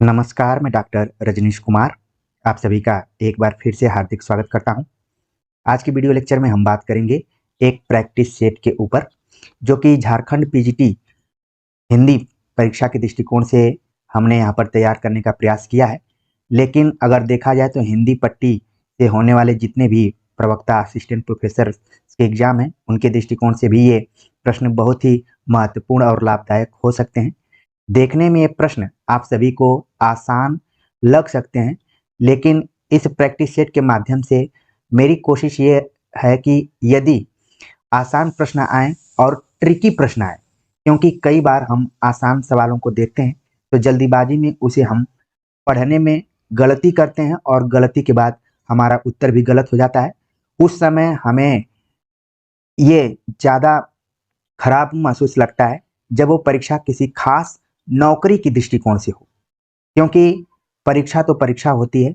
नमस्कार, मैं डॉक्टर रजनीश कुमार आप सभी का एक बार फिर से हार्दिक स्वागत करता हूं। आज की वीडियो लेक्चर में हम बात करेंगे एक प्रैक्टिस सेट के ऊपर, जो कि झारखंड पीजीटी हिंदी परीक्षा के दृष्टिकोण से हमने यहां पर तैयार करने का प्रयास किया है। लेकिन अगर देखा जाए तो हिंदी पट्टी से होने वाले जितने भी प्रवक्ता, असिस्टेंट प्रोफेसर के एग्जाम हैं, उनके दृष्टिकोण से भी ये प्रश्न बहुत ही महत्वपूर्ण और लाभदायक हो सकते हैं। देखने में ये प्रश्न आप सभी को आसान लग सकते हैं, लेकिन इस प्रैक्टिस सेट के माध्यम से मेरी कोशिश ये है कि यदि आसान प्रश्न आए और ट्रिकी प्रश्न आए, क्योंकि कई बार हम आसान सवालों को देखते हैं तो जल्दीबाजी में उसे हम पढ़ने में गलती करते हैं और गलती के बाद हमारा उत्तर भी गलत हो जाता है। उस समय हमें ये ज़्यादा खराब महसूस लगता है जब वो परीक्षा किसी खास नौकरी की दृष्टिकोण से हो, क्योंकि परीक्षा तो परीक्षा होती है।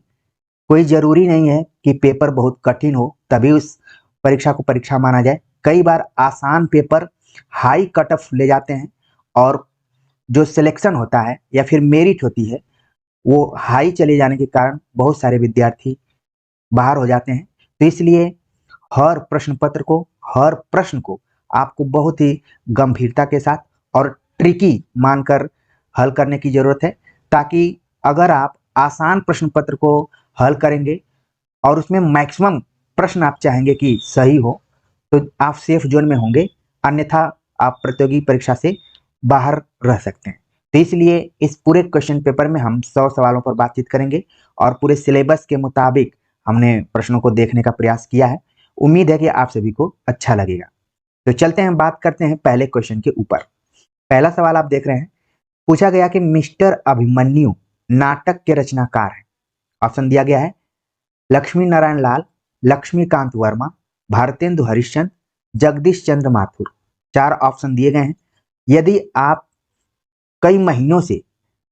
कोई ज़रूरी नहीं है कि पेपर बहुत कठिन हो तभी उस परीक्षा को परीक्षा माना जाए। कई बार आसान पेपर हाई कट ऑफ ले जाते हैं और जो सिलेक्शन होता है या फिर मेरिट होती है, वो हाई चले जाने के कारण बहुत सारे विद्यार्थी बाहर हो जाते हैं। तो इसलिए हर प्रश्न पत्र को, हर प्रश्न को आपको बहुत ही गंभीरता के साथ और ट्रिकी मानकर हल करने की जरूरत है, ताकि अगर आप आसान प्रश्न पत्र को हल करेंगे और उसमें मैक्सिमम प्रश्न आप चाहेंगे कि सही हो, तो आप सेफ जोन में होंगे। अन्यथा आप प्रतियोगी परीक्षा से बाहर रह सकते हैं। तो इसलिए इस पूरे क्वेश्चन पेपर में हम 100 सवालों पर बातचीत करेंगे और पूरे सिलेबस के मुताबिक हमने प्रश्नों को देखने का प्रयास किया है। उम्मीद है कि आप सभी को अच्छा लगेगा। तो चलते हैं, बात करते हैं पहले क्वेश्चन के ऊपर। पहला सवाल आप देख रहे हैं, पूछा गया कि मिस्टर अभिमन्यु नाटक के रचनाकार हैं। ऑप्शन दिया गया है लक्ष्मी नारायण लाल, लक्ष्मीकांत वर्मा, भारतेंदु हरिश्चंद्र, जगदीश चंद्र माथुर। 4 ऑप्शन दिए गए हैं। यदि आप कई महीनों से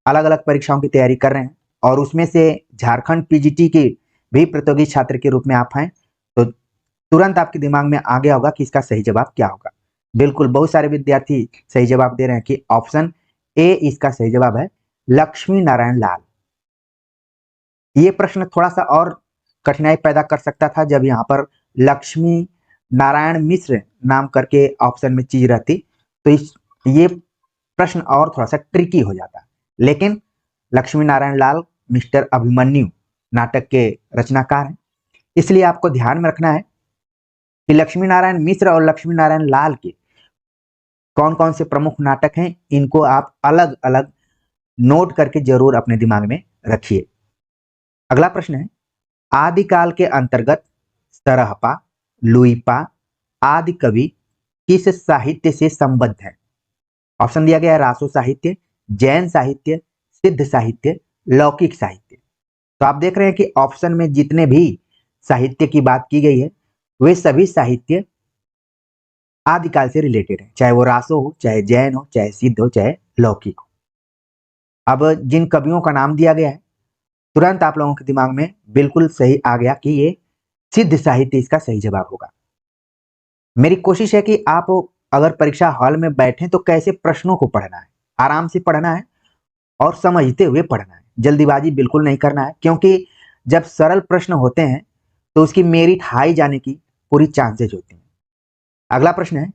अलग अलग परीक्षाओं की तैयारी कर रहे हैं और उसमें से झारखंड पीजीटी के भी प्रतियोगी छात्र के रूप में आप हैं, तो तुरंत आपके दिमाग में आ गया होगा कि इसका सही जवाब क्या होगा। बिल्कुल, बहुत सारे विद्यार्थी सही जवाब दे रहे हैं कि ऑप्शन ए इसका सही जवाब है, लक्ष्मी नारायण लाल। ये प्रश्न थोड़ा सा और कठिनाई पैदा कर सकता था जब यहाँ पर लक्ष्मी नारायण मिश्र नाम करके ऑप्शन में चीज रहती, तो ये प्रश्न और थोड़ा सा ट्रिकी हो जाता। लेकिन लक्ष्मी नारायण लाल मिस्टर अभिमन्यु नाटक के रचनाकार हैं, इसलिए आपको ध्यान में रखना है कि लक्ष्मी नारायण मिश्र और लक्ष्मी नारायण लाल के कौन कौन से प्रमुख नाटक हैं, इनको आप अलग अलग नोट करके जरूर अपने दिमाग में रखिए। अगला प्रश्न है, आदिकाल के अंतर्गत सरहपा, लुइपा आदि कवि किस साहित्य से संबद्ध है। ऑप्शन दिया गया है रासो साहित्य, जैन साहित्य, सिद्ध साहित्य, लौकिक साहित्य। तो आप देख रहे हैं कि ऑप्शन में जितने भी साहित्य की बात की गई है, वे सभी साहित्य आदिकाल से रिलेटेड है, चाहे वो रासो हो, चाहे जैन हो, चाहे सिद्ध हो, चाहे लौकिक हो। अब जिन कवियों का नाम दिया गया है, तुरंत आप लोगों के दिमाग में बिल्कुल सही आ गया कि ये सिद्ध साहित्य इसका सही जवाब होगा। मेरी कोशिश है कि आप अगर परीक्षा हॉल में बैठे तो कैसे प्रश्नों को पढ़ना है, आराम से पढ़ना है और समझते हुए पढ़ना है। जल्दीबाजी बिल्कुल नहीं करना है, क्योंकि जब सरल प्रश्न होते हैं तो उसकी मेरिट हाई जाने की पूरी चांसेज होती हैं। अगला प्रश्न है,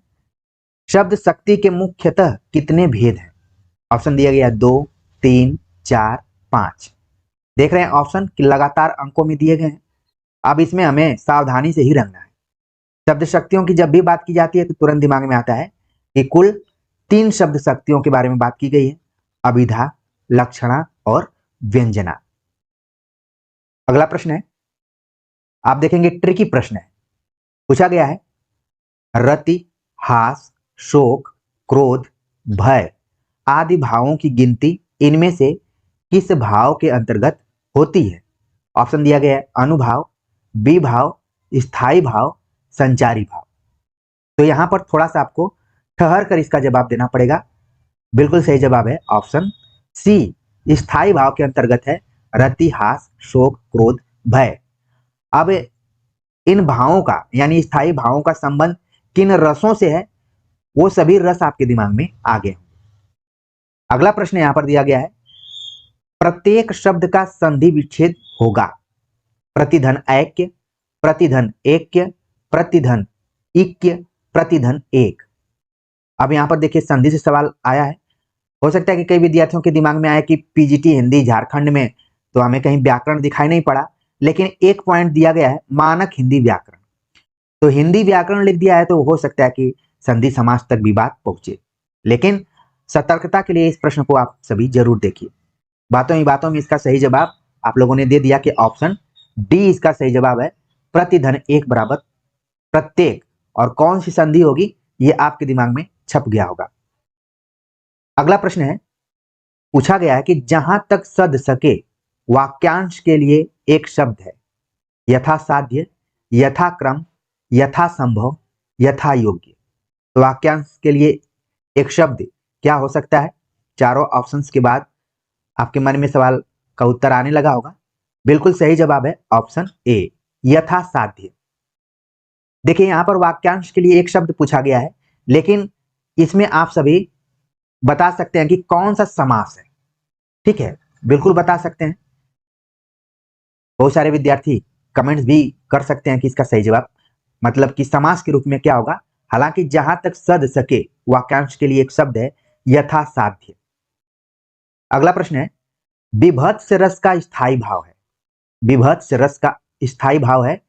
शब्द शक्ति के मुख्यतः कितने भेद हैं। ऑप्शन दिया गया 2, 3, 4, 5। देख रहे हैं ऑप्शन कि लगातार अंकों में दिए गए हैं। अब इसमें हमें सावधानी से ही रहना है। शब्द शक्तियों की जब भी बात की जाती है तो तुरंत दिमाग में आता है कि कुल 3 शब्द शक्तियों के बारे में बात की गई है, अभिधा, लक्षणा और व्यंजना। अगला प्रश्न है, आप देखेंगे ट्रिकी प्रश्न है। पूछा गया है रति, हास, शोक, क्रोध, भय आदि भावों की गिनती इनमें से किस भाव के अंतर्गत होती है। ऑप्शन दिया गया है अनुभाव, विभाव, स्थायी भाव, संचारी भाव। तो यहां पर थोड़ा सा आपको ठहर कर इसका जवाब देना पड़ेगा। बिल्कुल सही जवाब है ऑप्शन सी, स्थायी भाव के अंतर्गत है रति, हास, शोक, क्रोध, भय। अब इन भावों का यानी स्थायी भावों का संबंध किन रसों से है, वो सभी रस आपके दिमाग में आ गए। अगला प्रश्न यहां पर दिया गया है, प्रत्येक शब्द का संधि विच्छेद होगा। प्रतिधन ऐक्य, प्रतिधन ऐक्य, प्रतिधन इक्य, प्रतिधन एक। अब यहाँ पर देखिए संधि से सवाल आया है। हो सकता है कि कई विद्यार्थियों के दिमाग में आया कि पीजीटी हिंदी झारखंड में तो हमें कहीं व्याकरण दिखाई नहीं पड़ा, लेकिन एक पॉइंट दिया गया है मानक हिंदी व्याकरण। तो हिंदी व्याकरण लिख दिया है तो हो सकता है कि संधि समास तक भी बात पहुंचे, लेकिन सतर्कता के लिए इस प्रश्न को आप सभी जरूर देखिए। बातों ही बातों में इसका सही जवाब आप लोगों ने दे दिया कि ऑप्शन डी इसका सही जवाब है। प्रतिधन एक बराबर प्रत्येक, और कौन सी संधि होगी ये आपके दिमाग में छप गया होगा। अगला प्रश्न है, पूछा गया है कि जहां तक सद सके वाक्यांश के लिए एक शब्द है, यथा साध्य, यथा क्रम, यथा संभव, यथा योग्य। तो वाक्यांश के लिए एक शब्द क्या हो सकता है? चारों ऑप्शंस के बाद आपके मन में सवाल का उत्तर आने लगा होगा। बिल्कुल सही जवाब है ऑप्शन ए, यथा साध्य। देखिए यहां पर वाक्यांश के लिए एक शब्द पूछा गया है, लेकिन इसमें आप सभी बता सकते हैं कि कौन सा समास है। ठीक है, बिल्कुल बता सकते हैं। बहुत सारे विद्यार्थी कमेंट्स भी कर सकते हैं कि इसका सही जवाब मतलब कि समास के रूप में क्या होगा। हालांकि जहां तक सद सके वाक्यांश के लिए एक शब्द है यथा साध्य। अगला प्रश्न है, विभत्स रस का स्थायी भाव है। विभत्स रस का स्थायी भाव है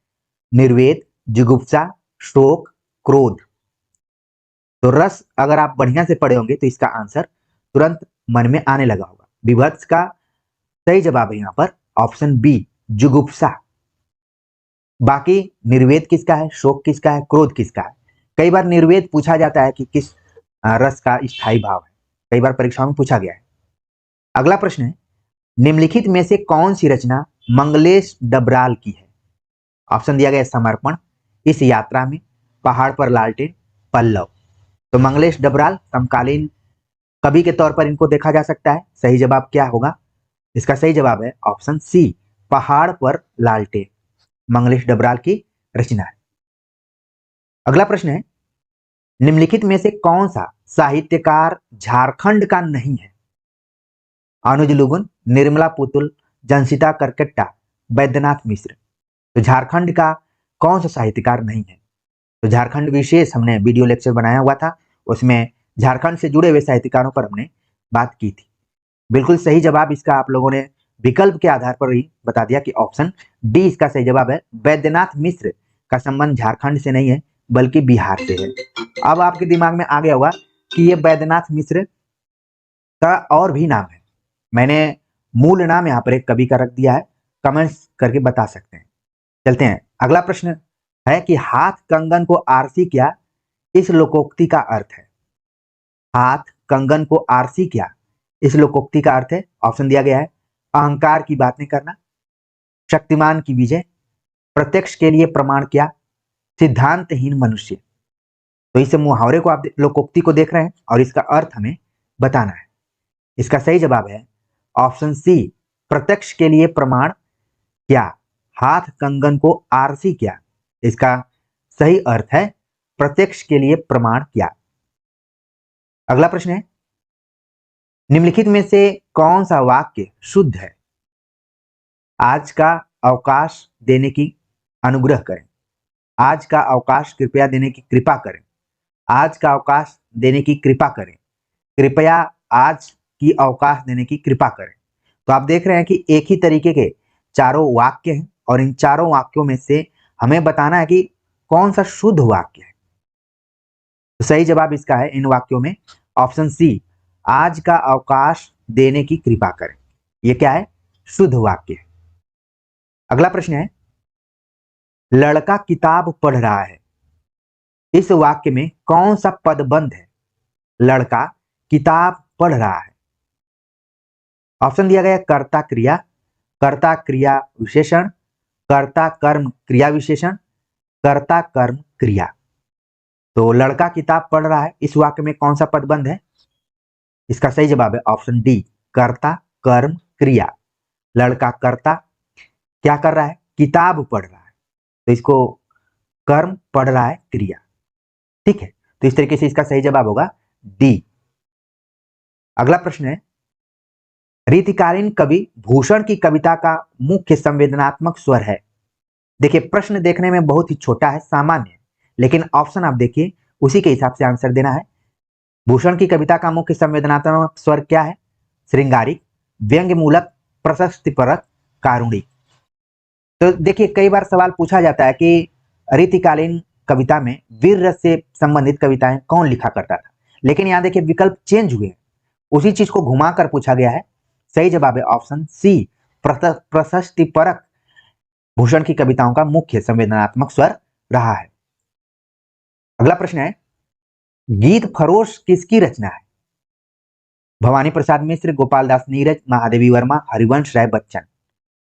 निर्वेद, जुगुप्सा, शोक, क्रोध। तो रस अगर आप बढ़िया से पढ़े होंगे तो इसका आंसर तुरंत मन में आने लगा होगा। विभत्स का सही जवाब है यहाँ पर ऑप्शन बी, जुगुप्सा। बाकी निर्वेद किसका है, शोक किसका है, क्रोध किसका है? कई बार निर्वेद पूछा जाता है कि किस रस का स्थायी भाव है, कई बार परीक्षाओं में पूछा गया है। अगला प्रश्न है, निम्नलिखित में से कौन सी रचना मंगलेश डबराल की है? ऑप्शन दिया गया समर्पण, इस यात्रा में, पहाड़ पर लालटेन, पल्लव। तो मंगलेश डबराल समकालीन कवि के तौर पर इनको देखा जा सकता है। सही जवाब क्या होगा? इसका सही जवाब है ऑप्शन सी, पहाड़ पर लालटेन, मंगलेश डबराल की रचना है। अगला प्रश्न है, निम्नलिखित में से कौन सा साहित्यकार झारखंड का नहीं है? अनुज लुगुन, निर्मला पुतुल, जनसिता करकट्टा, वैद्यनाथ मिश्र। तो झारखंड का कौन सा साहित्यकार नहीं है? तो झारखंड विशेष हमने वीडियो लेक्चर बनाया हुआ था, उसमें झारखंड से जुड़े हुए साहित्यकारों पर हमने बात की थी। बिल्कुल सही जवाब इसका आप लोगों ने विकल्प के आधार पर ही बता दिया कि ऑप्शन डी इसका सही जवाब है। वैद्यनाथ मिश्र का संबंध झारखंड से नहीं है बल्कि बिहार से है। अब आपके दिमाग में आ गया होगा कि ये वैद्यनाथ मिश्र का और भी नाम है। मैंने मूल नाम यहाँ पर एक कवि का रख दिया है, कमेंट्स करके बता सकते हैं। चलते हैं, अगला प्रश्न है कि हाथ कंगन को आरसी क्या, इस लोकोक्ति का अर्थ है। हाथ कंगन को आरसी क्या, इस लोकोक्ति का अर्थ है। ऑप्शन दिया गया है अहंकार की बात नहीं करना, शक्तिमान की विजय, प्रत्यक्ष के लिए प्रमाण क्या, सिद्धांतहीन मनुष्य। तो इस मुहावरे को आप लोकोक्ति को देख रहे हैं और इसका अर्थ हमें बताना है। इसका सही जवाब है ऑप्शन सी, प्रत्यक्ष के लिए प्रमाण क्या, हाथ कंगन को आरसी क्या। इसका सही अर्थ है प्रत्यक्ष के लिए प्रमाण क्या। अगला प्रश्न है, निम्नलिखित में से कौन सा वाक्य शुद्ध है? आज का अवकाश देने की अनुग्रह करें, आज का अवकाश कृपया देने की कृपा करें, आज का अवकाश देने की कृपा करें, कृपया आज की अवकाश देने की कृपा करें। तो आप देख रहे हैं कि एक ही तरीके के चारों वाक्य हैं और इन चारों वाक्यों में से हमें बताना है कि कौन सा शुद्ध वाक्य है। तो सही जवाब इसका है इन वाक्यों में ऑप्शन सी, आज का अवकाश देने की कृपा करें। यह क्या है? शुद्ध वाक्य है। अगला प्रश्न है, लड़का किताब पढ़ रहा है, इस वाक्य में कौन सा पदबंध है? लड़का किताब पढ़ रहा है। ऑप्शन दिया गया कर्ता क्रिया, कर्ता क्रिया विशेषण, कर्ता कर्म क्रिया विशेषण, कर्ता कर्म क्रिया। तो लड़का किताब पढ़ रहा है, इस वाक्य में कौन सा पदबंध है? इसका सही जवाब है ऑप्शन डी, कर्ता कर्म क्रिया। लड़का कर्ता क्या कर रहा है? किताब पढ़ रहा है, तो इसको कर्म पढ़ रहा है क्रिया। ठीक है, तो इस तरीके से इसका सही जवाब होगा डी। अगला प्रश्न है, रीतिकालीन कवि भूषण की कविता का मुख्य संवेदनात्मक स्वर है। देखिए प्रश्न देखने में बहुत ही छोटा है, सामान्य है, लेकिन ऑप्शन आप देखिए उसी के हिसाब से आंसर देना है। भूषण की कविता का मुख्य संवेदनात्मक स्वर क्या है? श्रृंगारिक, व्यंग्यमूलक, प्रशस्तिपरक, कारुणिक। तो देखिए कई बार सवाल पूछा जाता है कि रीतिकालीन कविता में वीर रस से संबंधित कविताएं कौन लिखा करता था, लेकिन यहाँ देखिए विकल्प चेंज हुए, उसी चीज को घुमाकर पूछा गया है। सही जवाब है ऑप्शन सी, प्रशस्तिपरक भूषण की कविताओं का मुख्य संवेदनात्मक स्वर रहा है। अगला प्रश्न है, गीत फरोश किसकी रचना है? भवानी प्रसाद मिश्र, गोपाल दास नीरज, महादेवी वर्मा, हरिवंश राय बच्चन।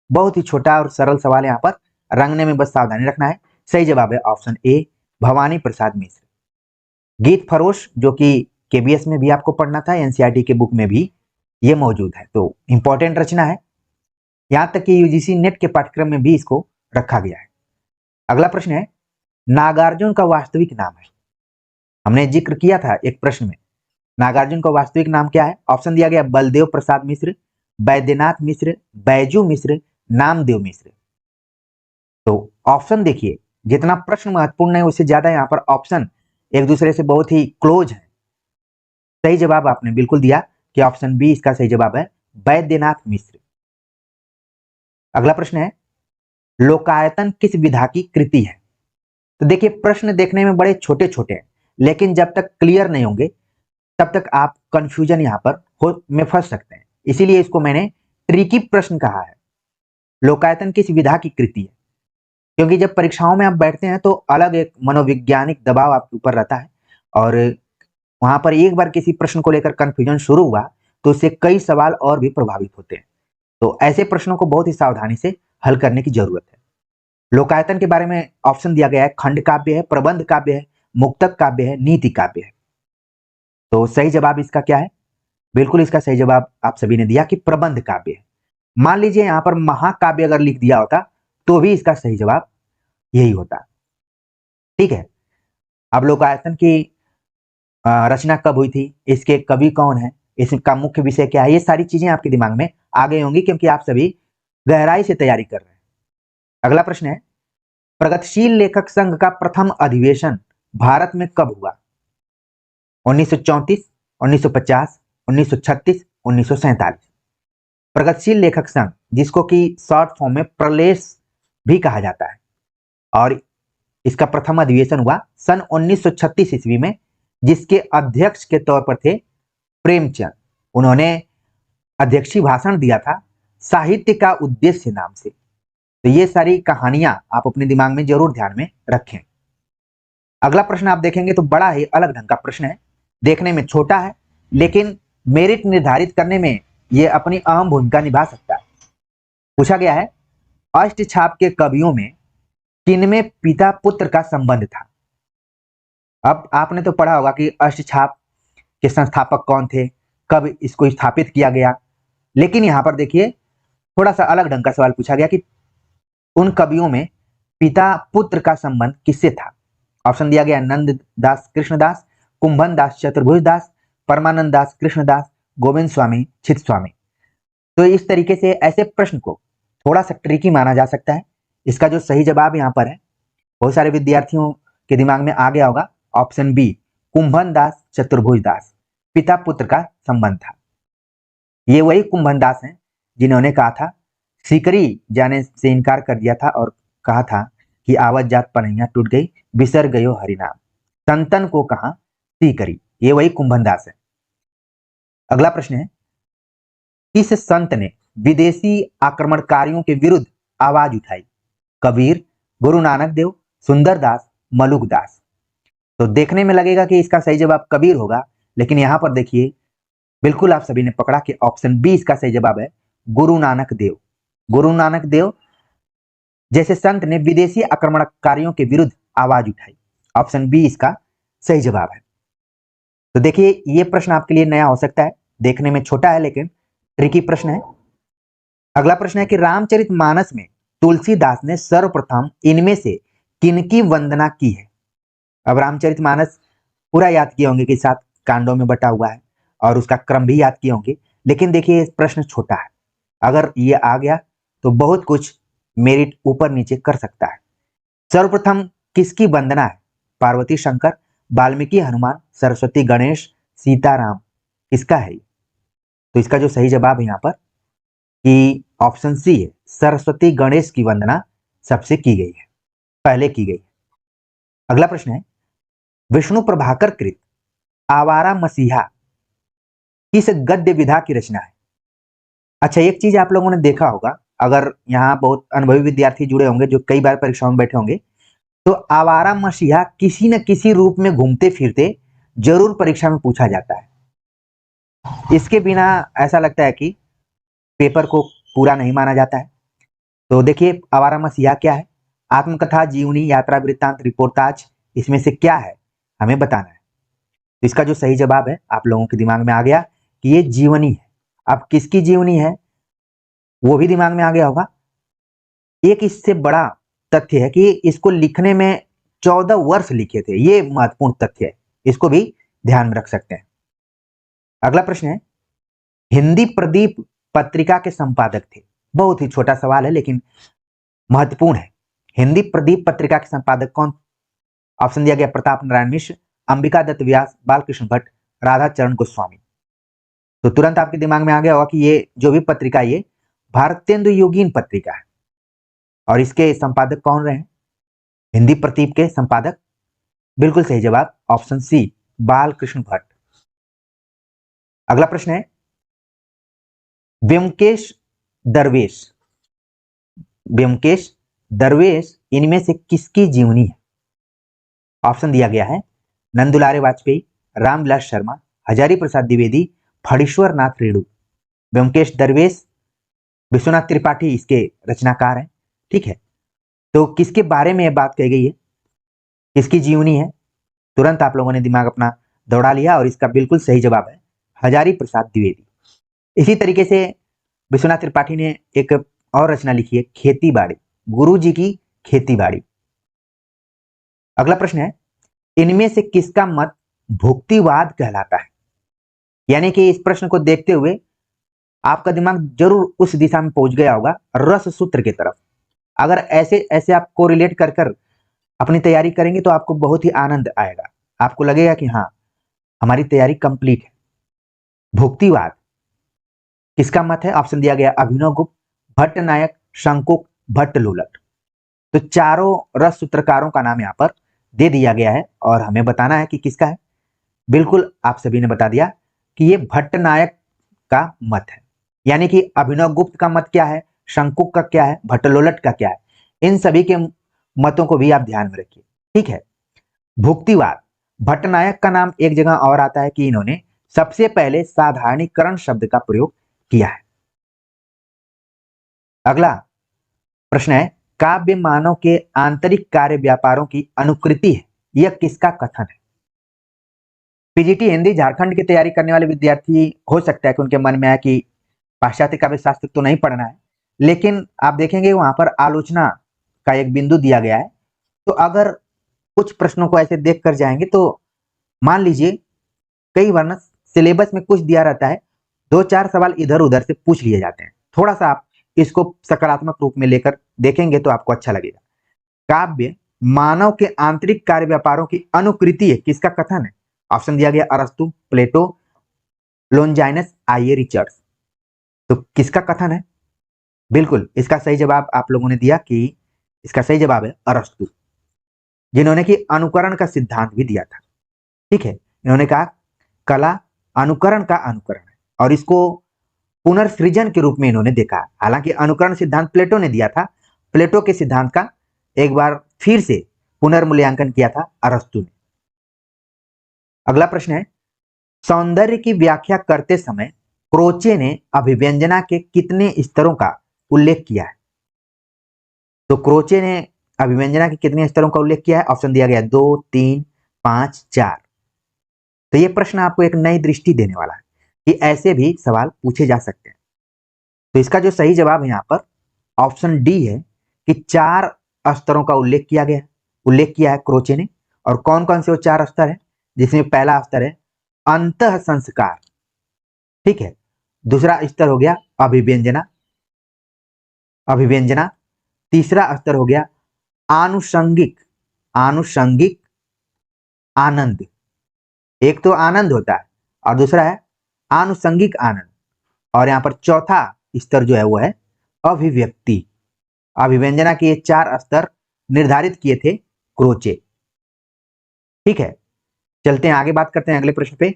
बहुत ही छोटा और सरल सवाल यहाँ पर, रंगने में बस सावधानी रखना है। सही जवाब है ऑप्शन ए, भवानी प्रसाद मिश्र। गीत फरोश जो कि केबीएस में भी आपको पढ़ना था, एनसीईआरटी के बुक में भी ये मौजूद है, तो इंपॉर्टेंट रचना है। यहां तक कि यूजीसी नेट के पाठ्यक्रम में भी इसको रखा गया है। अगला प्रश्न है, नागार्जुन का वास्तविक नाम है? हमने जिक्र किया था एक प्रश्न में, नागार्जुन का वास्तविक नाम क्या है? ऑप्शन दिया गया बलदेव प्रसाद मिश्र, बैद्यनाथ मिश्र, बैजू मिश्र, नामदेव मिश्र। तो ऑप्शन देखिए, जितना प्रश्न महत्वपूर्ण है उससे ज्यादा यहाँ पर ऑप्शन एक दूसरे से बहुत ही क्लोज है। सही जवाब आपने बिल्कुल दिया कि ऑप्शन बी इसका सही जवाब है, बैद्यनाथ मिश्र। अगला प्रश्न है, लोकायतन किस विधा की कृति है? तो देखिए प्रश्न देखने में बड़े छोटे छोटे हैं, लेकिन जब तक क्लियर नहीं होंगे तब तक आप कंफ्यूजन यहाँ पर में फंस सकते हैं, इसीलिए इसको मैंने ट्रिकी प्रश्न कहा है। लोकायतन किस विधा की कृति है? क्योंकि जब परीक्षाओं में आप बैठते हैं तो अलग एक मनोवैज्ञानिक दबाव आपके ऊपर रहता है, और वहां पर एक बार किसी प्रश्न को लेकर कंफ्यूजन शुरू हुआ तो उससे कई सवाल और भी प्रभावित होते हैं। तो ऐसे प्रश्नों को बहुत ही सावधानी से हल करने की जरूरत है। लोकायतन के बारे में ऑप्शन दिया गया है, खंड काव्य है, प्रबंध काव्य है, मुक्तक काव्य है, नीति काव्य है। तो सही जवाब इसका क्या है? बिल्कुल इसका सही जवाब आप सभी ने दिया कि प्रबंध काव्य है। मान लीजिए यहां पर महाकाव्य अगर लिख दिया होता तो भी इसका सही जवाब यही होता। ठीक है, अब लोकायतन की रचना कब हुई थी, इसके कवि कौन है, इसका मुख्य विषय क्या है, ये सारी चीजें आपके दिमाग में आ गई होंगी क्योंकि आप सभी गहराई से तैयारी कर रहे हैं। अगला प्रश्न है, प्रगतिशील लेखक संघ का प्रथम अधिवेशन भारत में कब हुआ? 1934, 1950, 1936, 1947। प्रगतिशील लेखक संघ, जिसको कि शॉर्ट फॉर्म में प्रलेस भी कहा जाता है, और इसका प्रथम अधिवेशन हुआ सन 1936 ईस्वी में, जिसके अध्यक्ष के तौर पर थे प्रेमचंद। उन्होंने अध्यक्षीय भाषण दिया था साहित्य का उद्देश्य नाम से। तो ये सारी कहानियां आप अपने दिमाग में जरूर ध्यान में रखें। अगला प्रश्न आप देखेंगे तो बड़ा ही अलग ढंग का प्रश्न है, देखने में छोटा है लेकिन मेरिट निर्धारित करने में यह अपनी अहम भूमिका निभा सकता है। पूछा गया है, अष्टछाप के कवियों में किनमें पिता पुत्र का संबंध था? अब आपने तो पढ़ा होगा कि अष्टछाप के संस्थापक कौन थे, कब इसको स्थापित किया गया, लेकिन यहां पर देखिए थोड़ा सा अलग ढंग का सवाल पूछा गया कि उन कवियों में पिता पुत्र का संबंध किससे था? ऑप्शन दिया गया नंद दास कृष्णदास, कुंभन दास चतुर्भुज दास, परमानंद दास कृष्णदास, गोविंद स्वामी चित स्वामी। तो इस तरीके से ऐसे प्रश्न को थोड़ा सा ट्रिकी माना जा सकता है। इसका जो सही जवाब यहाँ पर है, बहुत सारे विद्यार्थियों के दिमाग में आ गया होगा, ऑप्शन बी, कुंभन दास चतुर्भुज दास, पिता पुत्र का संबंध था। ये वही कुंभन दास हैं जिन्होंने कहा था, सीकरी जाने से इनकार कर दिया था और कहा था कि आवत जात पनैया टूट गई, बिसर गयो हरिनाम, संतन को कहा सीकरी। ये वही कुंभन दास है। अगला प्रश्न है, किस संत ने विदेशी आक्रमणकारियों के विरुद्ध आवाज उठाई? कबीर, गुरु नानक देव, सुंदरदास, मलुकदास। तो देखने में लगेगा कि इसका सही जवाब कबीर होगा, लेकिन यहां पर देखिए बिल्कुल आप सभी ने पकड़ा कि ऑप्शन बी इसका सही जवाब है, गुरु नानक देव। गुरु नानक देव जैसे संत ने विदेशी आक्रमणकारियों के विरुद्ध आवाज उठाई, ऑप्शन बी इसका सही जवाब है। तो देखिए ये प्रश्न आपके लिए नया हो सकता है, देखने में छोटा है लेकिन ट्रिकी प्रश्न है। अगला प्रश्न है कि रामचरितमानस में तुलसीदास ने सर्वप्रथम इनमें से किनकी वंदना की है? अब रामचरितमानस पूरा याद किए होंगे कि 7 कांडों में बटा हुआ है और उसका क्रम भी याद किए होंगे, लेकिन देखिए प्रश्न छोटा है, अगर ये आ गया तो बहुत कुछ मेरिट ऊपर नीचे कर सकता है। सर्वप्रथम किसकी वंदना है? पार्वती शंकर, वाल्मीकि हनुमान, सरस्वती गणेश, सीताराम, किसका है? तो इसका जो सही जवाब है यहाँ पर कि ऑप्शन सी है, सरस्वती गणेश की वंदना सबसे की गई है, पहले की गई। अगला प्रश्न है, विष्णु प्रभाकर कृत आवारा मसीहा किस गद्य विधा की रचना है? अच्छा, एक चीज आप लोगों ने देखा होगा, अगर यहाँ बहुत अनुभवी विद्यार्थी जुड़े होंगे जो कई बार परीक्षाओं में बैठे होंगे, तो आवारा मसीहा किसी न किसी रूप में घूमते फिरते जरूर परीक्षा में पूछा जाता है। इसके बिना ऐसा लगता है कि पेपर को पूरा नहीं माना जाता है। तो देखिए आवारा मसीहा क्या है? आत्मकथा, जीवनी, यात्रा वृत्तांत, रिपोर्टाज, इसमें से क्या है हमें बताना है। तो इसका जो सही जवाब है आप लोगों के दिमाग में आ गया कि ये जीवनी है। अब किसकी जीवनी है वो भी दिमाग में आ गया होगा। एक इससे बड़ा तथ्य है कि इसको लिखने में 14 वर्ष लिखे थे, ये महत्वपूर्ण तथ्य है, इसको भी ध्यान में रख सकते हैं। अगला प्रश्न है, हिंदी प्रदीप पत्रिका के संपादक थे। बहुत ही छोटा सवाल है लेकिन महत्वपूर्ण है। हिंदी प्रदीप पत्रिका के संपादक कौन? ऑप्शन दिया गया, प्रताप नारायण मिश्र, अंबिका दत्त व्यास, बालकृष्ण भट्ट, राधा चरण गोस्वामी। तो तुरंत आपके दिमाग में आ गया होगा कि ये जो भी पत्रिका ये भारतेंदु योगीन पत्रिका है और इसके संपादक कौन रहे? हिंदी प्रदीप के संपादक, बिल्कुल सही जवाब ऑप्शन सी, बालकृष्ण भट्ट। अगला प्रश्न है, ब्योमकेश दरवेश, ब्योमकेश दरवेश इनमें से किसकी जीवनी है? ऑप्शन दिया गया है, नंदुलारे वाजपेयी, रामविलास शर्मा, हजारी प्रसाद द्विवेदी, फणीश्वर नाथ रेणु। ब्योमकेश दरवेश, विश्वनाथ त्रिपाठी इसके रचनाकार हैं। ठीक है, तो किसके बारे में यह बात कही गई है, किसकी जीवनी है? तुरंत आप लोगों ने दिमाग अपना दौड़ा लिया और इसका बिल्कुल सही जवाब है हजारी प्रसाद द्विवेदी। इसी तरीके से विश्वनाथ त्रिपाठी ने एक और रचना लिखी है, खेती बाड़ी, गुरु जी की खेती बाड़ी। अगला प्रश्न है, इनमें से किसका मत भुक्तिवाद कहलाता है? यानी कि इस प्रश्न को देखते हुए आपका दिमाग जरूर उस दिशा में पहुंच गया होगा, रस सूत्र की तरफ। अगर ऐसे ऐसे आप कोरिलेट कर कर अपनी तैयारी करेंगे तो आपको बहुत ही आनंद आएगा, आपको लगेगा कि हाँ हमारी तैयारी कंप्लीट है। भुक्तिवाद किसका मत है? ऑप्शन दिया गया, अभिनव गुप्त, भट्ट नायक, शंकुक, भट्ट लोलट। तो चारों रस सूत्रकारों का नाम यहाँ पर दे दिया गया है और हमें बताना है कि किसका है। बिल्कुल आप सभी ने बता दिया कि ये भट्ट नायक का मत है। यानी कि अभिनव गुप्त का मत क्या है, शंकुक का क्या है, भट्ट लोलट का क्या है, इन सभी के मतों को भी आप ध्यान में रखिए। ठीक है, भुक्तिवाद, भट्ट नायक का नाम एक जगह और आता है कि इन्होंने सबसे पहले साधारणीकरण शब्द का प्रयोग किया है। अगला प्रश्न है, काव्य मानव के आंतरिक कार्य व्यापारों की अनुकृति है, यह किसका कथन है? पीजीटी हिंदी झारखंड की तैयारी करने वाले विद्यार्थी हो सकता है कि उनके मन में आए कि पाश्चात्य काव्य शास्त्र तो नहीं पढ़ना है, लेकिन आप देखेंगे वहां पर आलोचना का एक बिंदु दिया गया है। तो अगर कुछ प्रश्नों को ऐसे देख कर जाएंगे तो मान लीजिए कई बार ना सिलेबस में कुछ दिया रहता है, 2-4 सवाल इधर उधर से पूछ लिए जाते हैं। थोड़ा सा आप इसको सकारात्मक रूप में लेकर देखेंगे तो आपको अच्छा लगेगा। काव्य मानव के आंतरिक कार्य व्यापारों की अनुकृति है, किसका कथन है? ऑप्शन दिया गया, अरस्तु, प्लेटो, लोनजाइनस, आइए रिचर्ड्स। तो किसका कथन है? बिल्कुल इसका सही जवाब आप लोगों ने दिया कि इसका सही जवाब है अरस्तु, जिन्होंने कि अनुकरण का सिद्धांत भी दिया था। ठीक है, इन्होंने कहा कला अनुकरण का अनुकरण है और इसको पुनर्सृजन के रूप में इन्होंने देखा। हालांकि अनुकरण सिद्धांत प्लेटो ने दिया था, प्लेटो के सिद्धांत का एक बार फिर से पुनर्मूल्यांकन किया था अरस्तु ने। अगला प्रश्न है, सौंदर्य की व्याख्या करते समय क्रोचे ने अभिव्यंजना के कितने स्तरों का उल्लेख किया है? तो क्रोचे ने अभिव्यंजना के कितने स्तरों का उल्लेख किया है? ऑप्शन दिया गया 2, 3, 5, 4। तो ये प्रश्न आपको एक नई दृष्टि देने वाला है कि ऐसे भी सवाल पूछे जा सकते हैं। तो इसका जो सही जवाब है यहाँ पर ऑप्शन डी है कि 4 स्तरों का उल्लेख किया है क्रोचे ने। और कौन कौन से वो 4 स्तर है? जिसमें पहला स्तर है अंतः संस्कार। ठीक है, दूसरा स्तर हो गया अभिव्यंजना, अभिव्यंजना। तीसरा स्तर हो गया आनुषंगिक, आनुषंगिक आनंद। एक तो आनंद होता है और दूसरा है आनुषंगिक आनंद। और यहाँ पर चौथा स्तर जो है वो है अभिव्यक्ति। अभिव्यंजना के ये 4 स्तर निर्धारित किए थे क्रोचे। ठीक है, चलते हैं आगे, बात करते हैं अगले प्रश्न पे।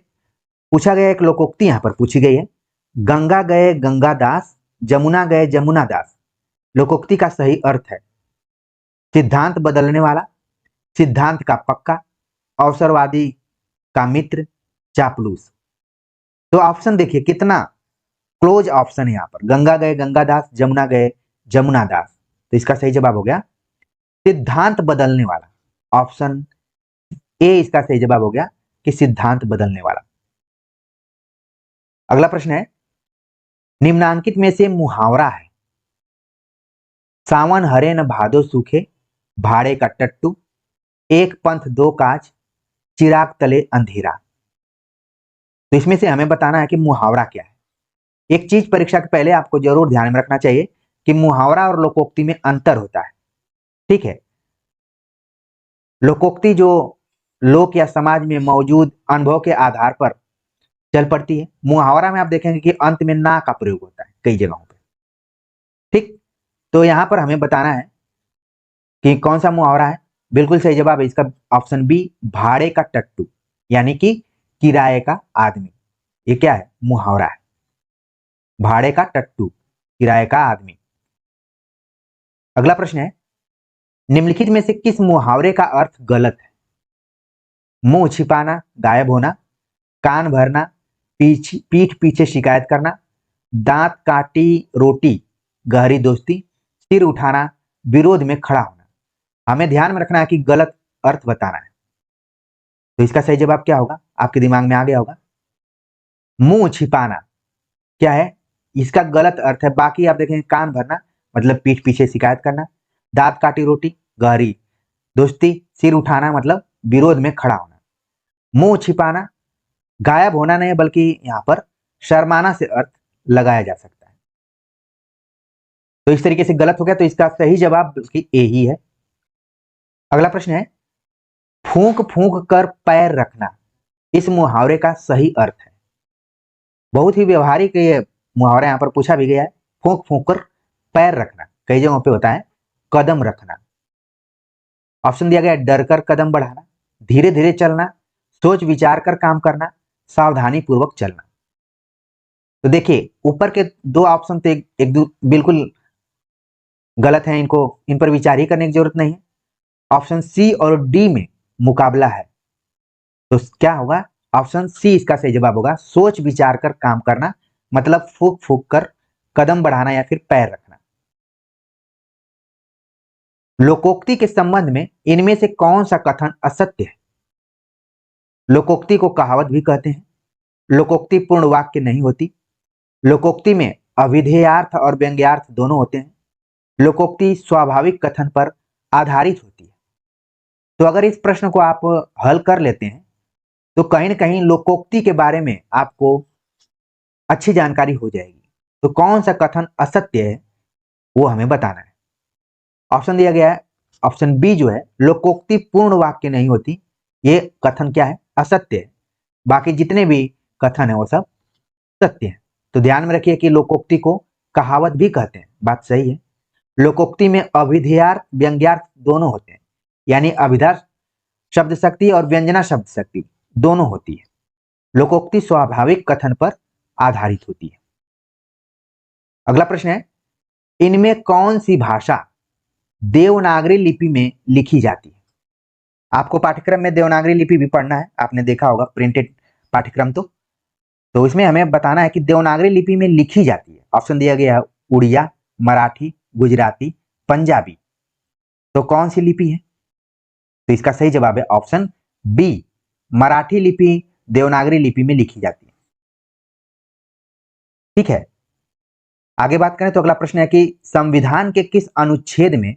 पूछा गया एक लोकोक्ति यहाँ पर पूछी गई है, गंगा गए गंगादास, जमुना गए जमुना दास। लोकोक्ति का सही अर्थ है सिद्धांत बदलने वाला, सिद्धांत का पक्का, अवसरवादी का मित्र, चापलूस। तो ऑप्शन देखिए कितना क्लोज ऑप्शन है यहाँ पर, गंगा गए गंगादास, जमुना गए जमुना दास। तो इसका सही जवाब हो गया सिद्धांत बदलने वाला। ऑप्शन ए इसका सही जवाब हो गया कि सिद्धांत बदलने वाला। अगला प्रश्न है, निम्नांकित में से मुहावरा है सावन हरे न भादो सूखे, भाड़े का टट्टू, एक पंथ दो काज, चिराग तले अंधेरा। तो इसमें से हमें बताना है कि मुहावरा क्या है। एक चीज परीक्षा के पहले आपको जरूर ध्यान में रखना चाहिए कि मुहावरा और लोकोक्ति में अंतर होता है। ठीक है, लोकोक्ति जो लोक या समाज में मौजूद अनुभव के आधार पर चल पड़ती है। मुहावरा में आप देखेंगे कि अंत में ना का प्रयोग होता है कई जगहों पे। ठीक, तो यहां पर हमें बताना है कि कौन सा मुहावरा है। बिल्कुल सही जवाब है इसका ऑप्शन बी, भाड़े का टट्टू, यानी कि किराए का आदमी। ये क्या है, मुहावरा है, भाड़े का टट्टू, किराए का आदमी। अगला प्रश्न है, निम्नलिखित में से किस मुहावरे का अर्थ गलत है। मुंह छिपाना, गायब होना, कान भरना, पीठ पीछे शिकायत करना, दांत काटी रोटी, गहरी दोस्ती, सिर उठाना, विरोध में खड़ा होना। हमें ध्यान में रखना है कि गलत अर्थ बताना है। तो इसका सही जवाब क्या होगा, आपके दिमाग में आ गया होगा। मुंह छिपाना क्या है, इसका गलत अर्थ है। बाकी आप देखेंगे कान भरना मतलब पीठ पीछे शिकायत करना, दांत काटी रोटी गहरी दोस्ती, सिर उठाना मतलब विरोध में खड़ा होना। मुंह छिपाना गायब होना नहीं बल्कि यहां पर शर्माना से अर्थ लगाया जा सकता है। तो इस तरीके से गलत हो गया, तो इसका सही जवाब बल्कि ए ही है। अगला प्रश्न है, फूंक फूंक कर पैर रखना, इस मुहावरे का सही अर्थ है। बहुत ही व्यवहारिक ये मुहावरा यहाँ पर पूछा भी गया है। फूंक फूंक कर पैर रखना कई जगहों पे होता है कदम रखना। ऑप्शन दिया गया डर कर कदम बढ़ाना, धीरे धीरे चलना, सोच विचार कर काम करना, सावधानी पूर्वक चलना। तो देखिए ऊपर के 2 ऑप्शन तो एक बिल्कुल गलत है, इनको इन पर विचार ही करने की जरूरत नहीं है। ऑप्शन सी और डी में मुकाबला है, तो क्या होगा, ऑप्शन सी इसका सही जवाब होगा, सोच विचार कर काम करना मतलब फूक फूक कर कदम बढ़ाना या फिर पैर रखना। लोकोक्ति के संबंध में इनमें से कौन सा कथन असत्य है। लोकोक्ति को कहावत भी कहते हैं, लोकोक्ति पूर्ण वाक्य नहीं होती, लोकोक्ति में अभिधेयार्थ और व्यंग्यार्थ दोनों होते हैं, लोकोक्ति स्वाभाविक कथन पर आधारित होती है। तो अगर इस प्रश्न को आप हल कर लेते हैं तो कहीं ना कहीं लोकोक्ति के बारे में आपको अच्छी जानकारी हो जाएगी। तो कौन सा कथन असत्य है वो हमें बताना है। ऑप्शन दिया गया है ऑप्शन बी जो है, लोकोक्ति पूर्ण वाक्य नहीं होती, ये कथन क्या है, असत्य है। बाकी जितने भी कथन है वो सब सत्य है। तो ध्यान में रखिए कि लोकोक्ति को कहावत भी कहते हैं, बात सही है। लोकोक्ति में अभिधेयार्थ व्यंग्यार्थ दोनों होते हैं, यानी अभिधा शब्द शक्ति और व्यंजना शब्द शक्ति दोनों होती है। लोकोक्ति स्वाभाविक कथन पर आधारित होती है। अगला प्रश्न है, इनमें कौन सी भाषा देवनागरी लिपि में लिखी जाती है। आपको पाठ्यक्रम में देवनागरी लिपि भी पढ़ना है, आपने देखा होगा प्रिंटेड पाठ्यक्रम। तो इसमें हमें बताना है कि देवनागरी लिपि में लिखी जाती है। ऑप्शन दिया गया है उड़िया, मराठी, गुजराती, पंजाबी। तो कौन सी लिपि है, तो इसका सही जवाब है ऑप्शन बी, मराठी लिपि देवनागरी लिपि में लिखी जाती है। ठीक है, आगे बात करें तो अगला प्रश्न है कि संविधान के किस अनुच्छेद में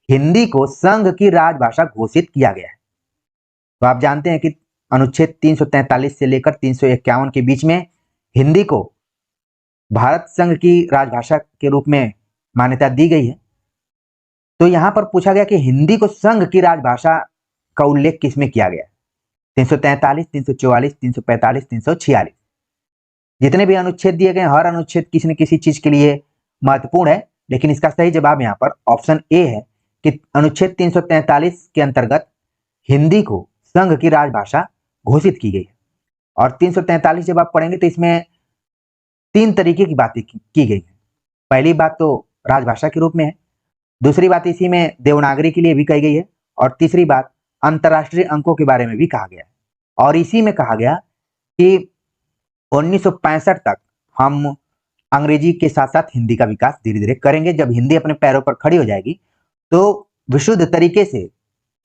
हिंदी को संघ की राजभाषा घोषित किया गया है। तो आप जानते हैं कि अनुच्छेद 343 से लेकर 351 के बीच में हिंदी को भारत संघ की राजभाषा के रूप में मान्यता दी गई है। तो यहां पर पूछा गया कि हिंदी को संघ की राजभाषा का उल्लेख किसमें किया गया? 343, 344, 345, 346। जितने भी अनुच्छेद दिए गए हर अनुच्छेद किसी न किसी चीज के लिए महत्वपूर्ण है, लेकिन इसका सही जवाब यहाँ पर ऑप्शन ए है कि अनुच्छेद 343 के अंतर्गत हिंदी को संघ की राजभाषा घोषित की गई है। और 343 जब आप पढ़ेंगे तो इसमें तीन तरीके की बातें की गई है। पहली बात तो राजभाषा के रूप में है, दूसरी बात इसी में देवनागरी के लिए भी कही गई है, और तीसरी बात अंतरराष्ट्रीय अंकों के बारे में भी कहा गया है। और इसी में कहा गया कि 1965 तक हम अंग्रेजी के साथ साथ हिंदी का विकास धीरे धीरे करेंगे। जब हिंदी अपने पैरों पर खड़ी हो जाएगी तो विशुद्ध तरीके से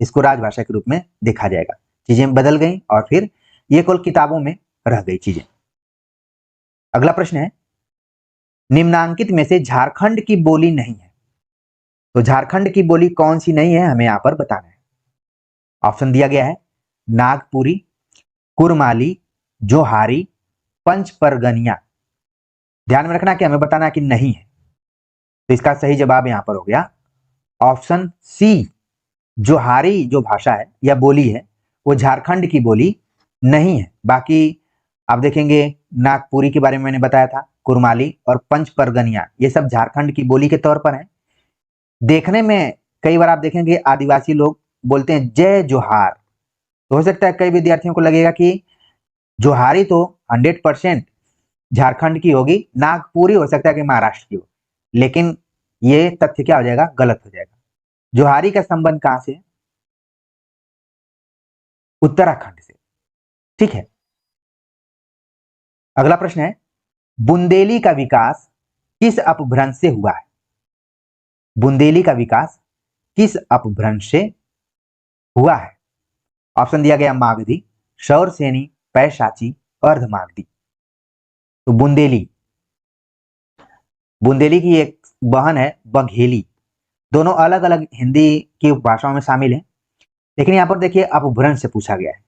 इसको राजभाषा के रूप में देखा जाएगा। चीजें बदल गई और फिर ये केवल किताबों में रह गई चीजें। अगला प्रश्न है, निम्नांकित में से झारखंड की बोली नहीं है। तो झारखंड की बोली कौन सी नहीं है, हमें यहां पर बताना है। ऑप्शन दिया गया है नागपुरी, कुरमाली, जोहारी, पंचपरगनिया। ध्यान में रखना कि हमें बताना कि नहीं है। तो इसका सही जवाब यहां पर हो गया ऑप्शन सी। जोहारी जो भाषा है या बोली है वो झारखंड की बोली नहीं है। बाकी आप देखेंगे नागपुरी के बारे में मैंने बताया था, कुरमाली और पंचपरगनिया ये सब झारखंड की बोली के तौर पर है। देखने में कई बार आप देखेंगे आदिवासी लोग बोलते हैं जय जोहार, तो हो सकता है कई विद्यार्थियों को लगेगा कि जोहारी तो 100% झारखंड की होगी, नागपुरी हो सकता है कि महाराष्ट्र की हो, लेकिन ये तथ्य क्या हो जाएगा, गलत हो जाएगा। जोहारी का संबंध कहां से? उत्तराखंड से। ठीक है। अगला प्रश्न है, बुंदेली का विकास किस अपभ्रंश से हुआ है? बुंदेली का विकास किस अपभ्रंश से हुआ है? ऑप्शन दिया गया मागधी, शौरसेनी, पैशाची, अर्धमागधी। तो बुंदेली, बुंदेली की एक बहन है बघेली, दोनों अलग अलग हिंदी की उपभाषाओं में शामिल है, लेकिन यहाँ पर देखिए अपभ्रंश से पूछा गया है।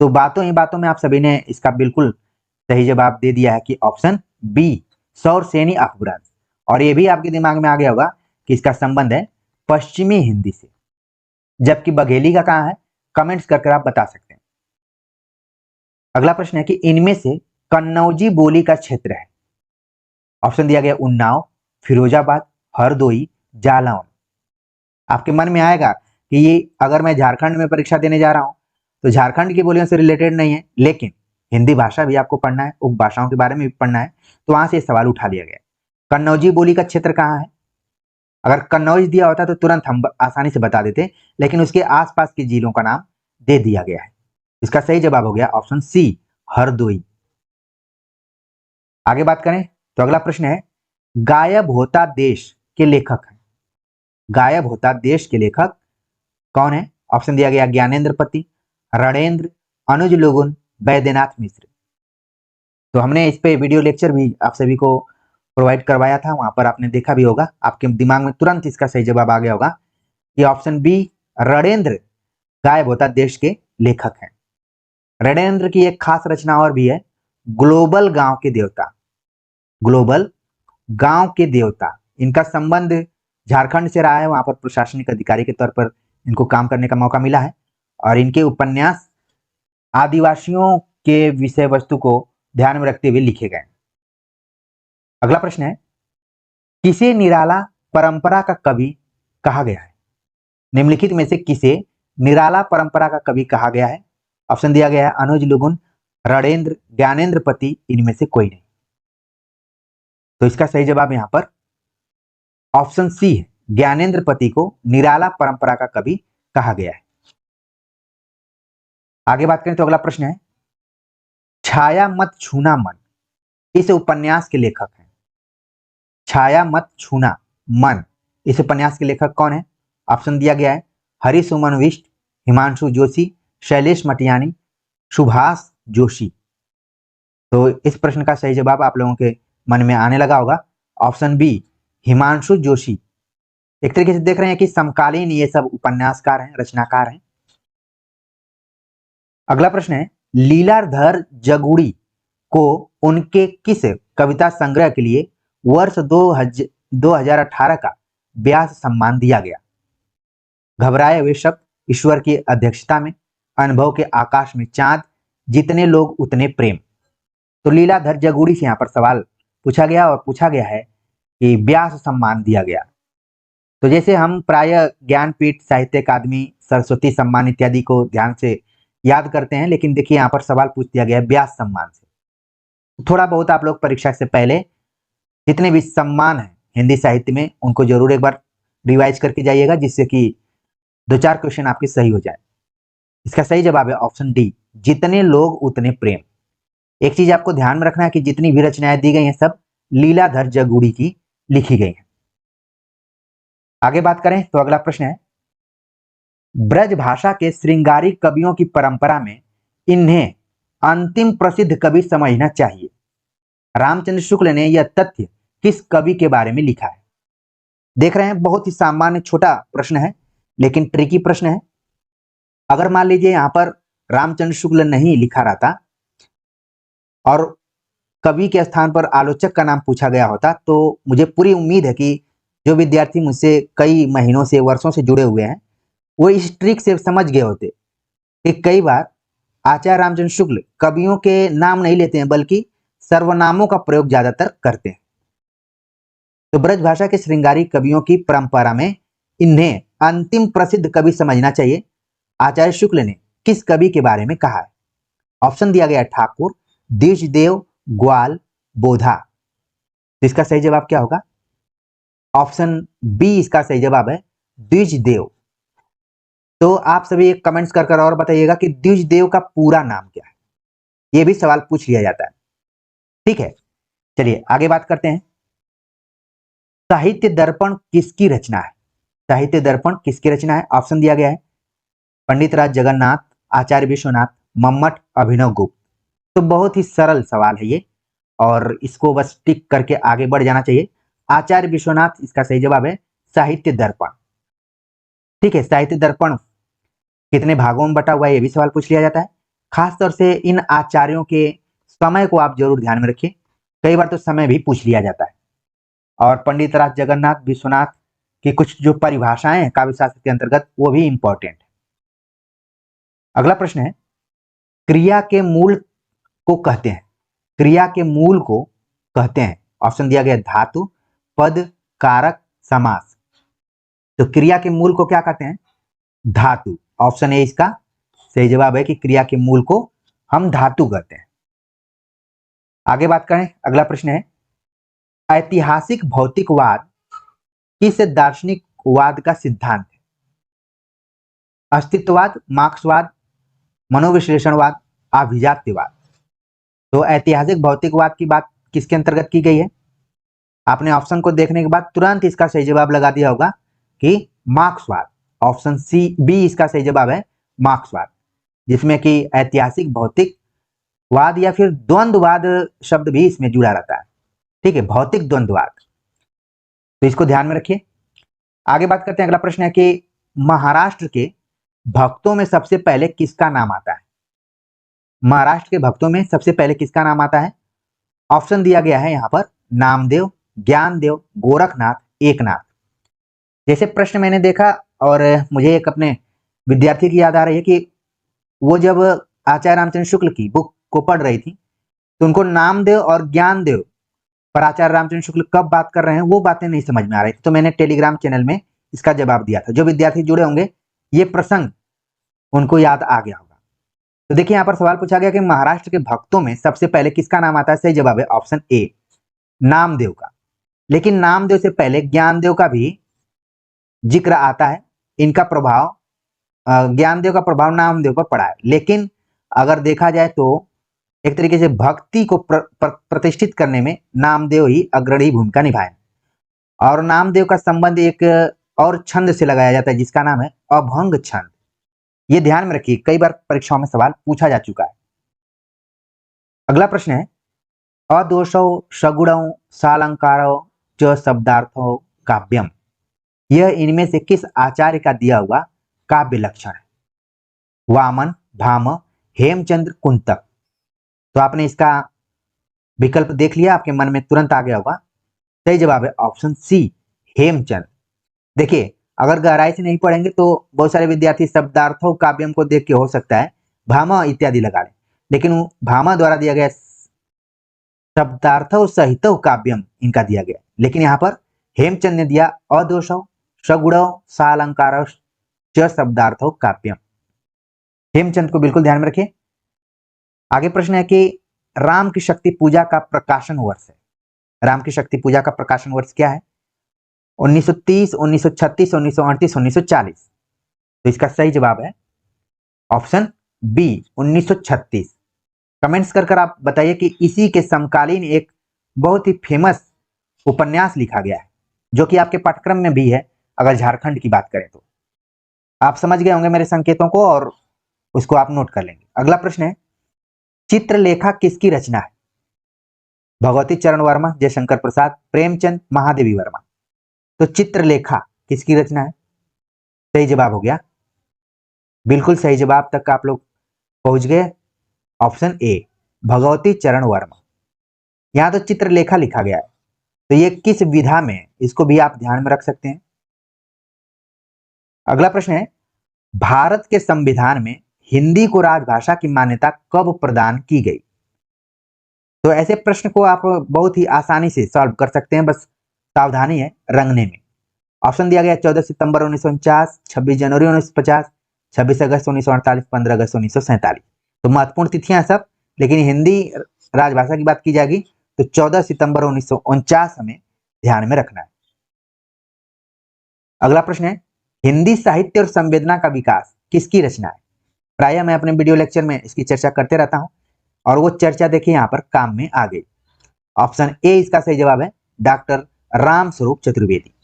तो बातों ही बातों में आप सभी ने इसका बिल्कुल सही जवाब दे दिया है कि ऑप्शन बी शौरसेनी अपभ्रंश। और ये भी आपके दिमाग में आ गया होगा कि इसका संबंध है पश्चिमी हिंदी से, जबकि बघेली का कहाँ है, कमेंट्स करके आप बता सकते हैं। अगला प्रश्न है कि इनमें से कन्नौजी बोली का क्षेत्र है। ऑप्शन दिया गया उन्नाव, फिरोजाबाद, हरदोई, जालौन। आपके मन में आएगा कि ये अगर मैं झारखंड में परीक्षा देने जा रहा हूं तो झारखंड की बोलियों से रिलेटेड नहीं है, लेकिन हिंदी भाषा भी आपको पढ़ना है, उपभाषाओं के बारे में भी पढ़ना है, तो वहां से सवाल उठा लिया गया। कन्नौजी बोली का क्षेत्र कहाँ है? अगर कन्नौज दिया होता तो तुरंत हम आसानी से बता देते, लेकिन उसके आसपास के जिलों का नाम दे दिया गया है। इसका सही जवाब हो गया ऑप्शन सी हरदोई। आगे बात करें तो अगला प्रश्न है, गायब होता देश के लेखक हैं। गायब होता देश के लेखक कौन है? ऑप्शन दिया गया ज्ञानेंद्र पति, रणेंद्र, अनुज लोगुन, बैद्यनाथ मिश्र। तो हमने इस पे वीडियो लेक्चर भी आप सभी को प्रोवाइड करवाया था, वहां पर आपने देखा भी होगा, आपके दिमाग में तुरंत इसका सही जवाब आ गया होगा कि ऑप्शन बी रणेंद्र गायब होता देश के लेखक हैं। रणेंद्र की एक खास रचना और भी है, ग्लोबल गांव के देवता। ग्लोबल गांव के देवता, इनका संबंध झारखंड से रहा है, वहां पर प्रशासनिक अधिकारी के तौर पर इनको काम करने का मौका मिला है, और इनके उपन्यास आदिवासियों के विषय वस्तु को ध्यान में रखते हुए लिखे गए। अगला प्रश्न है, किसे निराला परंपरा का कवि कहा गया है? निम्नलिखित में से किसे निराला परंपरा का कवि कहा गया है? ऑप्शन दिया गया है अनुज लुगुन, रणेंद्र, ज्ञानेंद्र पति, इनमें से कोई नहीं। तो इसका सही जवाब यहां पर ऑप्शन सी है, ज्ञानेंद्र पति को निराला परंपरा का कवि कहा गया है। आगे बात करें तो अगला प्रश्न है, छाया मत छूना मन, इस उपन्यास के लेखक हैं। छाया मत छूना मन, इस उपन्यास के लेखक कौन है? ऑप्शन दिया गया है हरिसुमन विष्ट, हिमांशु जोशी, शैलेश मटियानी, सुभाष जोशी। तो इस प्रश्न का सही जवाब आप लोगों के मन में आने लगा होगा, ऑप्शन बी हिमांशु जोशी। एक तरीके से देख रहे हैं कि समकालीन ये सब उपन्यासकार हैं, रचनाकार हैं। अगला प्रश्न है, लीलाधर जगुड़ी को उनके किस कविता संग्रह के लिए वर्ष 2018 का व्यास सम्मान दिया गया। घबराए हुए शब्द, ईश्वर की अध्यक्षता में, अनुभव के आकाश में चांद, जितने लोग उतने प्रेम। तो लीलाधर जगूड़ी से यहाँ पर सवाल पूछा गया और पूछा गया है कि व्यास सम्मान दिया गया। तो जैसे हम प्राय ज्ञानपीठ, साहित्य अकादमी, सरस्वती सम्मान इत्यादि को ध्यान से याद करते हैं, लेकिन देखिए यहाँ पर सवाल पूछ दिया गया है व्यास सम्मान से। थोड़ा बहुत आप लोग परीक्षा से पहले जितने भी सम्मान हैं हिंदी साहित्य में उनको जरूर एक बार रिवाइज करके जाइएगा, जिससे कि 2-4 क्वेश्चन आपके सही हो जाए। इसका सही जवाब है ऑप्शन डी, जितने लोग उतने प्रेम। एक चीज आपको ध्यान में रखना है कि जितनी भी रचनाएं दी गई हैं सब लीलाधर जगूड़ी की लिखी गई हैं। आगे बात करें तो अगला प्रश्न है, ब्रज भाषा के श्रृंगारी कवियों की परंपरा में इन्हें अंतिम प्रसिद्ध कवि समझना चाहिए। रामचंद्र शुक्ल ने यह तथ्य किस कवि के बारे में लिखा है? देख रहे हैं बहुत ही सामान्य छोटा प्रश्न है, लेकिन ट्रिकी प्रश्न है। अगर मान लीजिए यहाँ पर रामचंद्र शुक्ल नहीं लिखा रहता और कवि के स्थान पर आलोचक का नाम पूछा गया होता, तो मुझे पूरी उम्मीद है कि जो विद्यार्थी मुझसे कई महीनों से, वर्षों से जुड़े हुए हैं, वो इस ट्रिक से समझ गए होते कि कई बार आचार्य रामचंद्र शुक्ल कवियों के नाम नहीं लेते हैं, बल्कि सर्वनामों का प्रयोग ज्यादातर करते हैं। तो ब्रज भाषा के श्रृंगारी कवियों की परंपरा में इन्हें अंतिम प्रसिद्ध कवि समझना चाहिए। आचार्य शुक्ल ने किस कवि के बारे में कहा है? ऑप्शन दिया गया ठाकुर, द्विजदेव, ग्वाल, बोधा। तो इसका सही जवाब क्या होगा? ऑप्शन बी इसका सही जवाब है, द्विजदेव। तो आप सभी एक कमेंट्स कर और बताइएगा कि द्विजदेव का पूरा नाम क्या है। यह भी सवाल पूछ लिया जाता है, ठीक है। चलिए आगे बात करते हैं। साहित्य दर्पण किसकी रचना है? साहित्य दर्पण किसकी रचना है? ऑप्शन दिया गया है पंडित राज जगन्नाथ, आचार्य विश्वनाथ, मम्मट, अभिनव गुप्त। तो बहुत ही सरल सवाल है ये, और इसको बस टिक करके आगे बढ़ जाना चाहिए। आचार्य विश्वनाथ इसका सही जवाब है, साहित्य दर्पण। ठीक है, साहित्य दर्पण कितने भागों में बटा हुआ है ये भी सवाल पूछ लिया जाता है। खासतौर से इन आचार्यों के समय को आप जरूर ध्यान में रखिए, कई बार तो समय भी पूछ लिया जाता है। और पंडित राज जगन्नाथ, विश्वनाथ की कुछ जो परिभाषाएं हैं काव्य शास्त्र के अंतर्गत, वो भी इंपॉर्टेंट है। अगला प्रश्न है, क्रिया के मूल को कहते हैं, क्रिया के मूल को कहते हैं। ऑप्शन दिया गया धातु, पद, कारक, समास। तो क्रिया के मूल को क्या कहते हैं? धातु। ऑप्शन ए इसका सही जवाब है कि क्रिया के मूल को हम धातु कहते हैं। आगे बात करें, अगला प्रश्न है, ऐतिहासिक भौतिकवाद किस दार्शनिकवाद का सिद्धांत है? अस्तित्ववाद, मार्क्सवाद, मनोविश्लेषणवाद, अभिजात्यवाद। तो ऐतिहासिक भौतिकवाद की बात किसके अंतर्गत की गई है? आपने ऑप्शन को देखने के बाद तुरंत इसका सही जवाब लगा दिया होगा कि मार्क्सवाद। ऑप्शन सी बी इसका सही जवाब है, मार्क्सवाद, जिसमें कि ऐतिहासिक भौतिकवाद या फिर द्वंद्ववाद शब्द भी इसमें जुड़ा रहता है। ठीक है, भौतिक द्वंद्ववाद, तो इसको ध्यान में रखिए। आगे बात करते हैं, अगला प्रश्न है कि महाराष्ट्र के भक्तों में सबसे पहले किसका नाम आता है? महाराष्ट्र के भक्तों में सबसे पहले किसका नाम आता है? ऑप्शन दिया गया है यहाँ पर नामदेव, ज्ञानदेव, गोरखनाथ, एकनाथ। जैसे प्रश्न मैंने देखा और मुझे एक अपने विद्यार्थी की याद आ रही है कि वो जब आचार्य रामचंद्र शुक्ल की बुक को पढ़ रही थी तो उनको नामदेव और ज्ञानदेव पर आचार्य रामचंद्र शुक्ल कब बात कर रहे हैं वो बातें नहीं समझ में आ रही थी। तो मैंने टेलीग्राम चैनल में इसका जवाब दिया था। जो विद्यार्थी जुड़े होंगे ये प्रसंग उनको याद आ गया होगा। तो देखिए यहाँ पर सवाल पूछा गया कि महाराष्ट्र के भक्तों में सबसे पहले किसका नाम आता है? सही जवाब है ऑप्शन ए, नामदेव का। लेकिन नामदेव से पहले ज्ञानदेव का भी जिक्र आता है। इनका प्रभाव, ज्ञानदेव का प्रभाव नामदेव पर पड़ा है। लेकिन अगर देखा जाए तो एक तरीके से भक्ति को प्रतिष्ठित करने में नामदेव ही अग्रणी भूमिका निभाए। और नामदेव का संबंध एक और छंद से लगाया जाता है जिसका नाम है अभंग छंद। ये ध्यान में रखिए, कई बार परीक्षाओं में सवाल पूछा जा चुका है। अगला प्रश्न है, अदोषौ सगुणौ सालंकारो च शब्दार्थो काव्यम। यह इनमें से किस आचार्य का दिया हुआ काव्य लक्षण है? वामन, भाम, हेमचंद्र, कुंतक। तो आपने इसका विकल्प देख लिया, आपके मन में तुरंत आ गया होगा। सही जवाब है ऑप्शन सी, हेमचंद। देखिए, अगर गहराई से नहीं पढ़ेंगे तो बहुत सारे विद्यार्थी शब्दार्थों काव्यम को देख के हो सकता है भामा इत्यादि लगा लें, लेकिन भामा द्वारा दिया गया शब्दार्थौ सहितौ काव्यम इनका दिया गया, लेकिन यहाँ पर हेमचंद ने दिया अदोषौ सगुणौ सालंकार शब्दार्थौ काव्यम। हेमचंद को बिल्कुल ध्यान में रखिए। आगे प्रश्न है कि राम की शक्ति पूजा का प्रकाशन वर्ष है। राम की शक्ति पूजा का प्रकाशन वर्ष क्या है? 1930, 1936, 1938, 1940। तो इसका सही जवाब है ऑप्शन बी, 1936। कमेंट्स कर आप बताइए कि इसी के समकालीन एक बहुत ही फेमस उपन्यास लिखा गया है, जो कि आपके पाठ्यक्रम में भी है। अगर झारखंड की बात करें तो आप समझ गए होंगे मेरे संकेतों को, और उसको आप नोट कर लेंगे। अगला प्रश्न है, चित्रलेखा किसकी रचना है? भगवती चरण वर्मा, जयशंकर प्रसाद, प्रेमचंद, महादेवी वर्मा। तो चित्रलेखा किसकी रचना है? सही जवाब हो गया, बिल्कुल सही जवाब तक आप लोग पहुंच गए। ऑप्शन ए, भगवती चरण वर्मा। यहां तो चित्रलेखा लिखा गया है, तो ये किस विधा में, इसको भी आप ध्यान में रख सकते हैं। अगला प्रश्न है, भारत के संविधान में हिंदी को राजभाषा की मान्यता कब प्रदान की गई? तो ऐसे प्रश्न को आप बहुत ही आसानी से सॉल्व कर सकते हैं, बस सावधानी है रंगने में। ऑप्शन दिया गया 14 सितंबर 1949, 26 जनवरी 1950, 26 अगस्त 1948, 15 अगस्त 1947। तो महत्वपूर्ण तिथियां सब, लेकिन हिंदी राजभाषा की बात की जाएगी तो 14 सितंबर 1949 हमें ध्यान में रखना है। अगला प्रश्न है, हिंदी साहित्य और संवेदना का विकास किसकी रचना है? प्रायः मैं अपने वीडियो लेक्चर में इसकी चर्चा करते रहता हूं, और वो चर्चा देखिए यहाँ पर काम में आ गई। ऑप्शन ए इसका सही जवाब है, डॉक्टर रामस्वरूप चतुर्वेदी।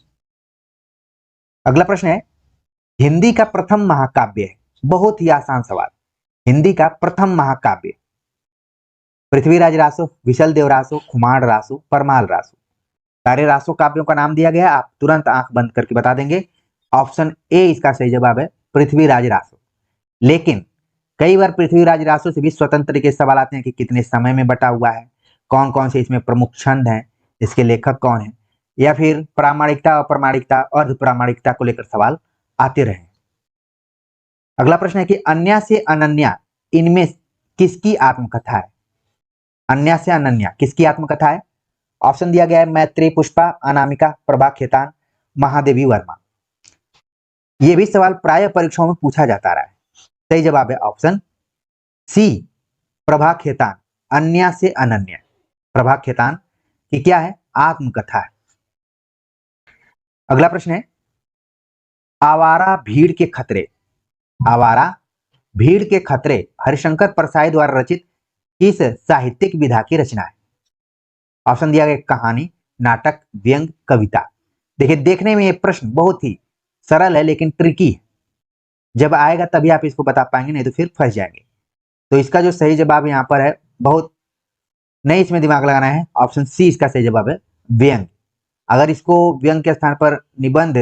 अगला प्रश्न है, हिंदी का प्रथम महाकाव्य है। बहुत ही आसान सवाल। हिंदी का प्रथम महाकाव्य, पृथ्वीराज रासो, विशल देव रासो, खुमार रासो, परमाल रासो। सारे रासो काव्यों का नाम दिया गया है, आप तुरंत आंख बंद करके बता देंगे। ऑप्शन ए इसका सही जवाब है, पृथ्वीराज रासो। लेकिन कई बार पृथ्वीराज रासो से भी स्वतंत्र तरीके से सवाल आते हैं कि कितने समय में बटा हुआ है, कौन कौन से इसमें प्रमुख छंद हैं, इसके लेखक कौन है, या फिर प्रामाणिकता, अप्रामाणिकता, अर्ध प्रामाणिकता को लेकर सवाल आते रहे। अगला प्रश्न है कि अन्या से अनन्या इनमें किसकी आत्मकथा है? अन्या से अनन्या किसकी आत्मकथा है? ऑप्शन दिया गया है मैत्री पुष्पा, अनामिका, प्रभा खेतान, महादेवी वर्मा। यह भी सवाल प्राय परीक्षाओं में पूछा जाता रहा है। सही जवाब है ऑप्शन सी, प्रभा खेतान। अन्या से अनन्या प्रभा खेतान की क्या है? आत्मकथा है। अगला प्रश्न है, आवारा भीड़ के खतरे, आवारा भीड़ के खतरे हरिशंकर परसाई द्वारा रचित किस साहित्यिक विधा की रचना है? ऑप्शन दिया गया कहानी, नाटक, व्यंग, कविता। देखिए, देखने में ये प्रश्न बहुत ही सरल है लेकिन ट्रिकी है। जब आएगा तभी आप इसको बता पाएंगे, नहीं तो फिर फंस जाएंगे। तो इसका जो सही जवाब यहाँ पर है, बहुत नहीं इसमें दिमाग लगाना है, ऑप्शन सी इसका सही जवाब है, व्यंग। अगर इसको व्यंग के स्थान पर निबंध,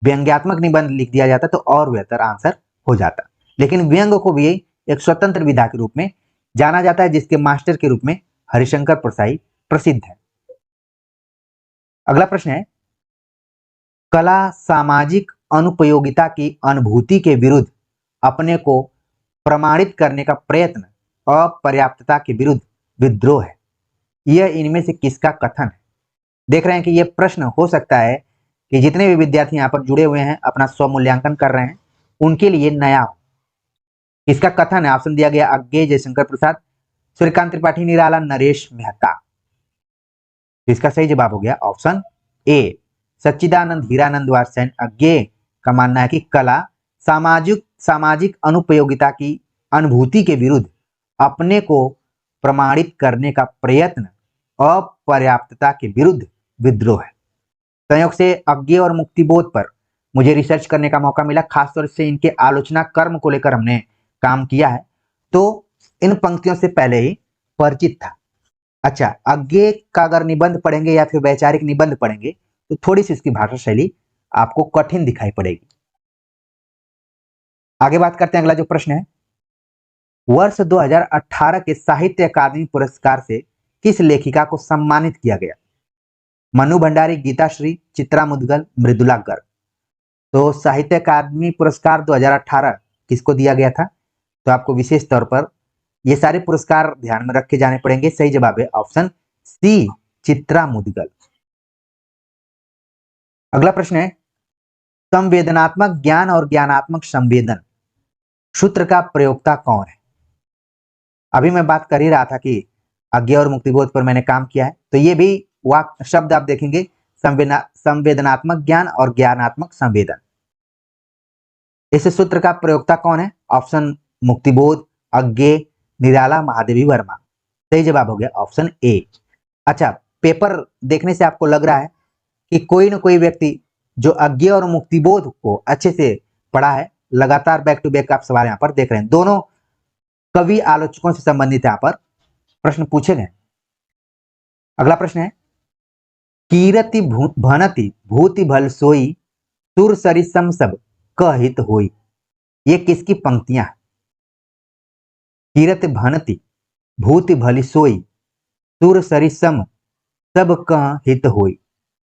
व्यंग्यात्मक निबंध लिख दिया जाता तो और बेहतर आंसर हो जाता। लेकिन व्यंग को भी एक स्वतंत्र विधा के रूप में जाना जाता है, जिसके मास्टर के रूप में हरिशंकर परसाई प्रसिद्ध है। अगला प्रश्न है, कला सामाजिक अनुपयोगिता की अनुभूति के विरुद्ध अपने को प्रमाणित करने का प्रयत्न, अपर्याप्तता के विरुद्ध विद्रोह है। यह इनमें से किसका कथन है? देख रहे हैं कि यह प्रश्न हो सकता है कि जितने भी विद्यार्थी यहाँ पर जुड़े हुए हैं, अपना स्वमूल्यांकन कर रहे हैं, उनके लिए नया हो। इसका कथन है, ऑप्शन दिया गया अज्ञे, जयशंकर प्रसाद, सूर्यकांत त्रिपाठी निराला, नरेश मेहता। तो इसका सही जवाब हो गया ऑप्शन ए, सच्चिदानंद हीरानंद वात्स्यन अज्ञे का मानना है कि कला सामाजिक अनुपयोगिता की अनुभूति के विरुद्ध अपने को प्रमाणित करने का प्रयत्न, अपर्याप्तता के विरुद्ध विद्रोह है। संयोग से अज्ञे और मुक्तिबोध पर मुझे रिसर्च करने का मौका मिला, खासतौर से इनके आलोचना कर्म को लेकर हमने काम किया है, तो इन पंक्तियों से पहले ही परिचित था। अच्छा, अज्ञे का अगर निबंध पढ़ेंगे या फिर वैचारिक निबंध पढ़ेंगे तो थोड़ी सी इसकी भाषा शैली आपको कठिन दिखाई पड़ेगी। आगे बात करते हैं। अगला जो प्रश्न है, वर्ष 2018 के साहित्य अकादमी पुरस्कार से किस लेखिका को सम्मानित किया गया? मनु भंडारी, गीता श्री, चित्रा मुद्गल, मृदुला गर्ग। तो साहित्य अकादमी पुरस्कार 2018 किसको दिया गया था? तो आपको विशेष तौर पर ये सारे पुरस्कार ध्यान में रख के जाने पड़ेंगे। सही जवाब है ऑप्शन सी, चित्रा मुद्गल। अगला प्रश्न है, संवेदनात्मक ज्ञान और ज्ञानात्मक संवेदन सूत्र का प्रयोक्ता कौन है? अभी मैं बात कर ही रहा था कि अज्ञेय और मुक्तिबोध पर मैंने काम किया है, तो ये भी वाक्य शब्द आप देखेंगे, संवेदनात्मक ज्ञान और ज्ञानात्मक संवेदन। इस सूत्र का प्रयोक्ता कौन है? ऑप्शन मुक्तिबोध, अज्ञेय, निराला, महादेवी वर्मा। सही जवाब हो गया ऑप्शन ए। अच्छा, पेपर देखने से आपको लग रहा है कि कोई ना कोई व्यक्ति जो अज्ञेय और मुक्तिबोध को अच्छे से पढ़ा है, लगातार बैक टू बैक आप सवाल यहाँ पर देख रहे हैं, दोनों कवि आलोचकों से संबंधित यहाँ पर प्रश्न पूछे गए। अगला प्रश्न है, कीरति भनति भूति भल सोई, सुर सरिसम सब कहित होई। ये किसकी पंक्तियां हैं? कीरति भनति भूति भली सोई, सुर सरिसम सब कहित होई।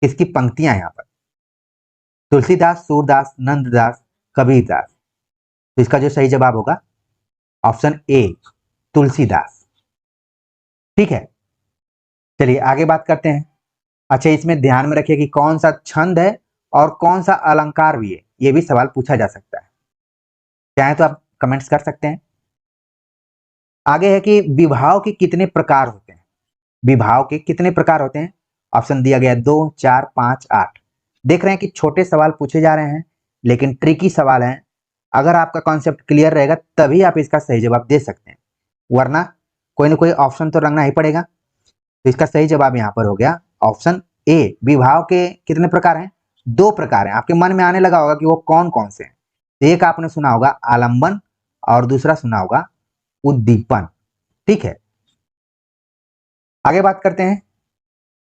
किसकी पंक्तियां हैं यहाँ पर? तुलसीदास, सूरदास, नंददास, कबीरदास। तो इसका जो सही जवाब होगा ऑप्शन ए, तुलसीदास। ठीक है, चलिए आगे बात करते हैं। अच्छा, इसमें ध्यान में रखिए कि कौन सा छंद है और कौन सा अलंकार भी है, ये भी सवाल पूछा जा सकता है। चाहे तो आप कमेंट्स कर सकते हैं। आगे है कि विभाव के कितने प्रकार होते हैं? विभाव के कितने प्रकार होते हैं? ऑप्शन दिया गया 2, 4, 5, 8। देख रहे हैं कि छोटे सवाल पूछे जा रहे हैं लेकिन ट्रिकी सवाल हैं। अगर आपका कॉन्सेप्ट क्लियर रहेगा तभी आप इसका सही जवाब दे सकते हैं, वरना कोई ना कोई ऑप्शन तो रंगना ही पड़ेगा। तो इसका सही जवाब यहाँ पर हो गया ऑप्शन ए। विभाव के कितने प्रकार हैं? 2 प्रकार हैं। आपके मन में आने लगा होगा कि वो कौन कौन से हैं। एक आपने सुना होगा आलंबन और दूसरा सुना होगा उद्दीपन। ठीक है, आगे बात करते हैं।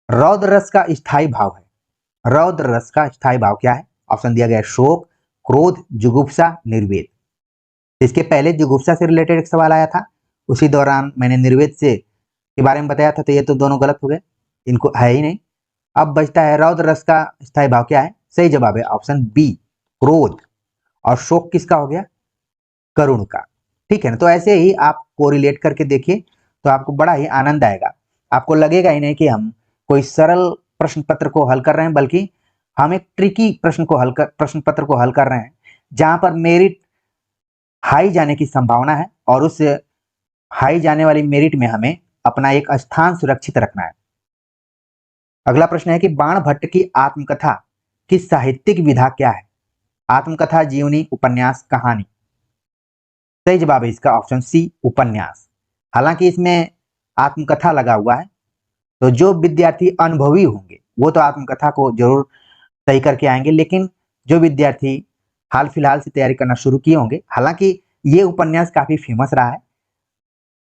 रौद्र रस का स्थायी भाव है। रौद्र रस का स्थायी भाव क्या है? ऑप्शन दिया गया है शोक, क्रोध, जुगुप्सा, निर्वेद। इसके पहले जुगुप्सा से रिलेटेड एक सवाल आया था, उसी दौरान मैंने निर्वेद से के बारे में बताया था, तो ये तो दोनों गलत हो गए, इनको है ही नहीं। अब बचता है रौद्र रस का स्थायी भाव क्या है? सही जवाब है ऑप्शन बी, क्रोध। और शोक किसका हो गया? करुण का। ठीक है ना, तो ऐसे ही आप कोरिलेट करके देखिए तो आपको बड़ा ही आनंद आएगा। आपको लगेगा ही नहीं कि हम कोई सरल प्रश्न पत्र को हल कर रहे हैं, बल्कि हम एक ट्रिकी प्रश्न पत्र को हल कर रहे हैं, जहां पर मेरिट हाई जाने की संभावना है और उस हाई जाने वाली मेरिट में हमें अपना एक स्थान सुरक्षित रखना है। अगला प्रश्न है कि बाण भट्ट की आत्मकथा की साहित्यिक विधा क्या है? आत्मकथा, जीवनी, उपन्यास, कहानी। सही जवाब है इसका ऑप्शन सी, उपन्यास। हालांकि इसमें आत्मकथा लगा हुआ है, तो जो विद्यार्थी अनुभवी होंगे वो तो आत्मकथा को जरूर सही करके आएंगे, लेकिन जो विद्यार्थी हाल फिलहाल से तैयारी करना शुरू किए होंगे, हालांकि ये उपन्यास काफी फेमस रहा है,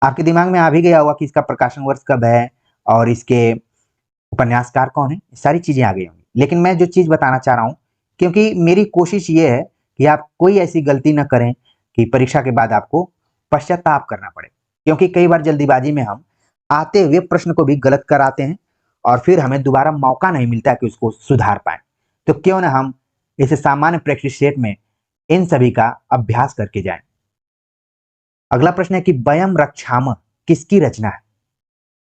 आपके दिमाग में आ भी गया होगा कि इसका प्रकाशन वर्ष कब है और इसके उपन्यासकार कौन है, सारी चीजें आ गई होंगी। लेकिन मैं जो चीज बताना चाह रहा हूँ, क्योंकि मेरी कोशिश ये है कि आप कोई ऐसी गलती न करें कि परीक्षा के बाद आपको पश्चाताप करना पड़े, क्योंकि कई बार जल्दीबाजी में हम आते हुए प्रश्न को भी गलत कराते हैं और फिर हमें दोबारा मौका नहीं मिलता कि उसको सुधार पाए। तो क्यों ना हम इस सामान्य प्रैक्टिस सेट में इन सभी का अभ्यास करके जाएं। अगला प्रश्न है कि वयम रक्षाम किसकी रचना है?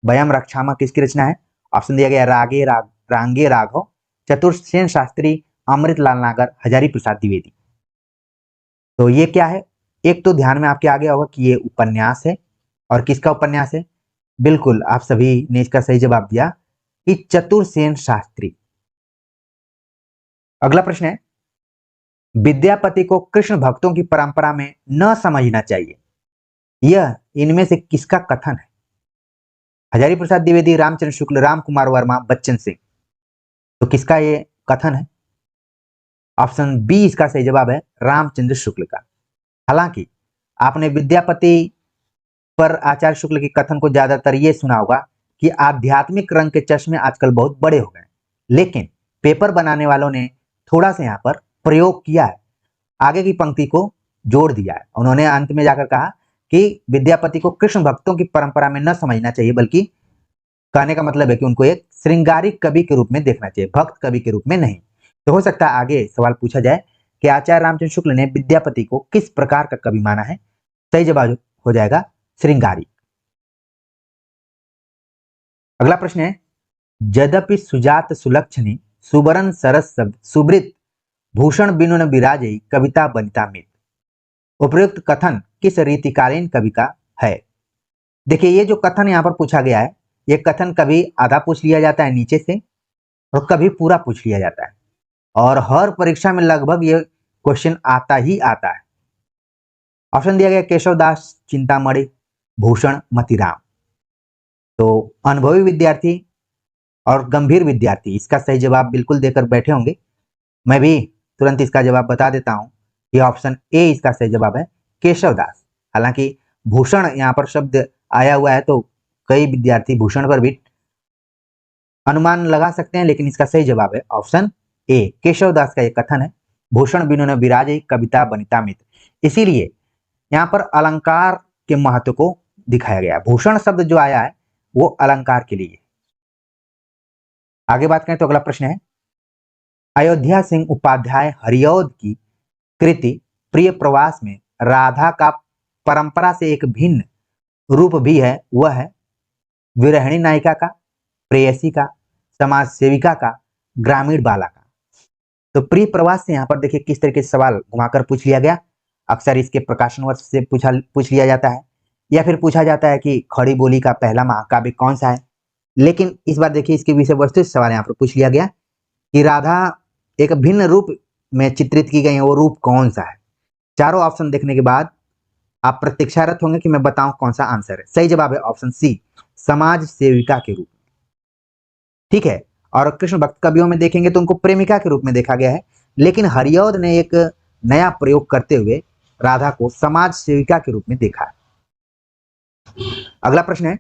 वयम रक्षाम किसकी रचना है? ऑप्शन दिया गया रांगे राघव, चतुर्सेन शास्त्री, अमृतलाल नागर, हजारी प्रसाद द्विवेदी। तो ये क्या है? एक तो ध्यान में आपके आ गया होगा कि ये उपन्यास है, और किसका उपन्यास है? बिल्कुल आप सभी ने इसका सही जवाब दिया कि चतुर्सेन शास्त्री। अगला प्रश्न है, विद्यापति को कृष्ण भक्तों की परंपरा में न समझना चाहिए, यह इनमें से किसका कथन है? हजारी प्रसाद द्विवेदी, रामचंद्र शुक्ल, राम कुमार वर्मा, बच्चन सिंह। तो किसका ये कथन है? ऑप्शन बी इसका सही जवाब है, रामचंद्र शुक्ल का। हालांकि आपने विद्यापति पर आचार्य शुक्ल के कथन को ज्यादातर ये सुना होगा कि आध्यात्मिक रंग के चश्मे आजकल बहुत बड़े हो गए, लेकिन पेपर बनाने वालों ने थोड़ा सा यहाँ पर प्रयोग किया है, आगे की पंक्ति को जोड़ दिया है। उन्होंने अंत में जाकर कहा कि विद्यापति को कृष्ण भक्तों की परंपरा में न समझना चाहिए, बल्कि कहने का मतलब है कि उनको एक श्रृंगारिक कवि के रूप में देखना चाहिए, भक्त कवि के रूप में नहीं। तो हो सकता है आगे सवाल पूछा जाए कि आचार्य रामचंद्र शुक्ल ने विद्यापति को किस प्रकार का कवि माना है। सही जवाब हो जाएगा श्रृंगारी। अगला प्रश्न है, यद्यपि सुजात सुलक्षणी सुबरन सरस शब्द सुब्रित भूषण बिनु न विराजई कविता बनिता मित, उपयुक्त कथन किस रीतिकालीन कवि का है। देखिए ये जो कथन यहाँ पर पूछा गया है, ये कथन कभी आधा पूछ लिया जाता है नीचे से और कभी पूरा पूछ लिया जाता है, और हर परीक्षा में लगभग ये क्वेश्चन आता ही आता है। ऑप्शन दिया गया केशवदास चिंतामणि, भूषण मतीराम। तो अनुभवी विद्यार्थी और गंभीर विद्यार्थी इसका सही जवाब बिल्कुल देकर बैठे होंगे। मैं भी तुरंत इसका जवाब बता देता हूं, ये ऑप्शन ए इसका सही जवाब है, केशवदास। हालांकि भूषण यहाँ पर शब्द आया हुआ है तो कई विद्यार्थी भूषण पर भी अनुमान लगा सकते हैं, लेकिन इसका सही जवाब है ऑप्शन ए, केशवदास का ये कथन है, भूषण बिनु न विराजई कविता बनिता मित। इसीलिए यहाँ पर अलंकार के महत्व को दिखाया गया है। भूषण शब्द जो आया है वो अलंकार के लिए। आगे बात करें तो अगला प्रश्न है, अयोध्या सिंह उपाध्याय हरिऔध की कृति प्रिय प्रवास में राधा का परंपरा से एक भिन्न रूप भी है, वह है विरहिणी नायिका का, प्रेयसी का, समाज सेविका का, ग्रामीण बाला का। तो प्रिय प्रवास से यहाँ पर देखिए किस तरीके से सवाल घुमाकर पूछ लिया गया। अक्सर इसके प्रकाशन वर्ष से पूछ लिया जाता है, या फिर पूछा जाता है कि खड़ी बोली का पहला महाकाव्य कौन सा है। लेकिन इस बार देखिए इसके विषय वस्तु से सवाल यहाँ पर पूछ लिया गया कि राधा एक भिन्न रूप में चित्रित की गई है, वो रूप कौन सा है। चारों ऑप्शन देखने के बाद आप प्रतीक्षारत होंगे कि मैं बताऊं कौन सा आंसर है। सही जवाब है ऑप्शन सी, समाज सेविका के रूप में। ठीक है, और कृष्ण भक्त कवियों में देखेंगे तो उनको प्रेमिका के रूप में देखा गया है, लेकिन हरिऔध ने एक नया प्रयोग करते हुए राधा को समाज सेविका के रूप में देखा है। अगला प्रश्न है,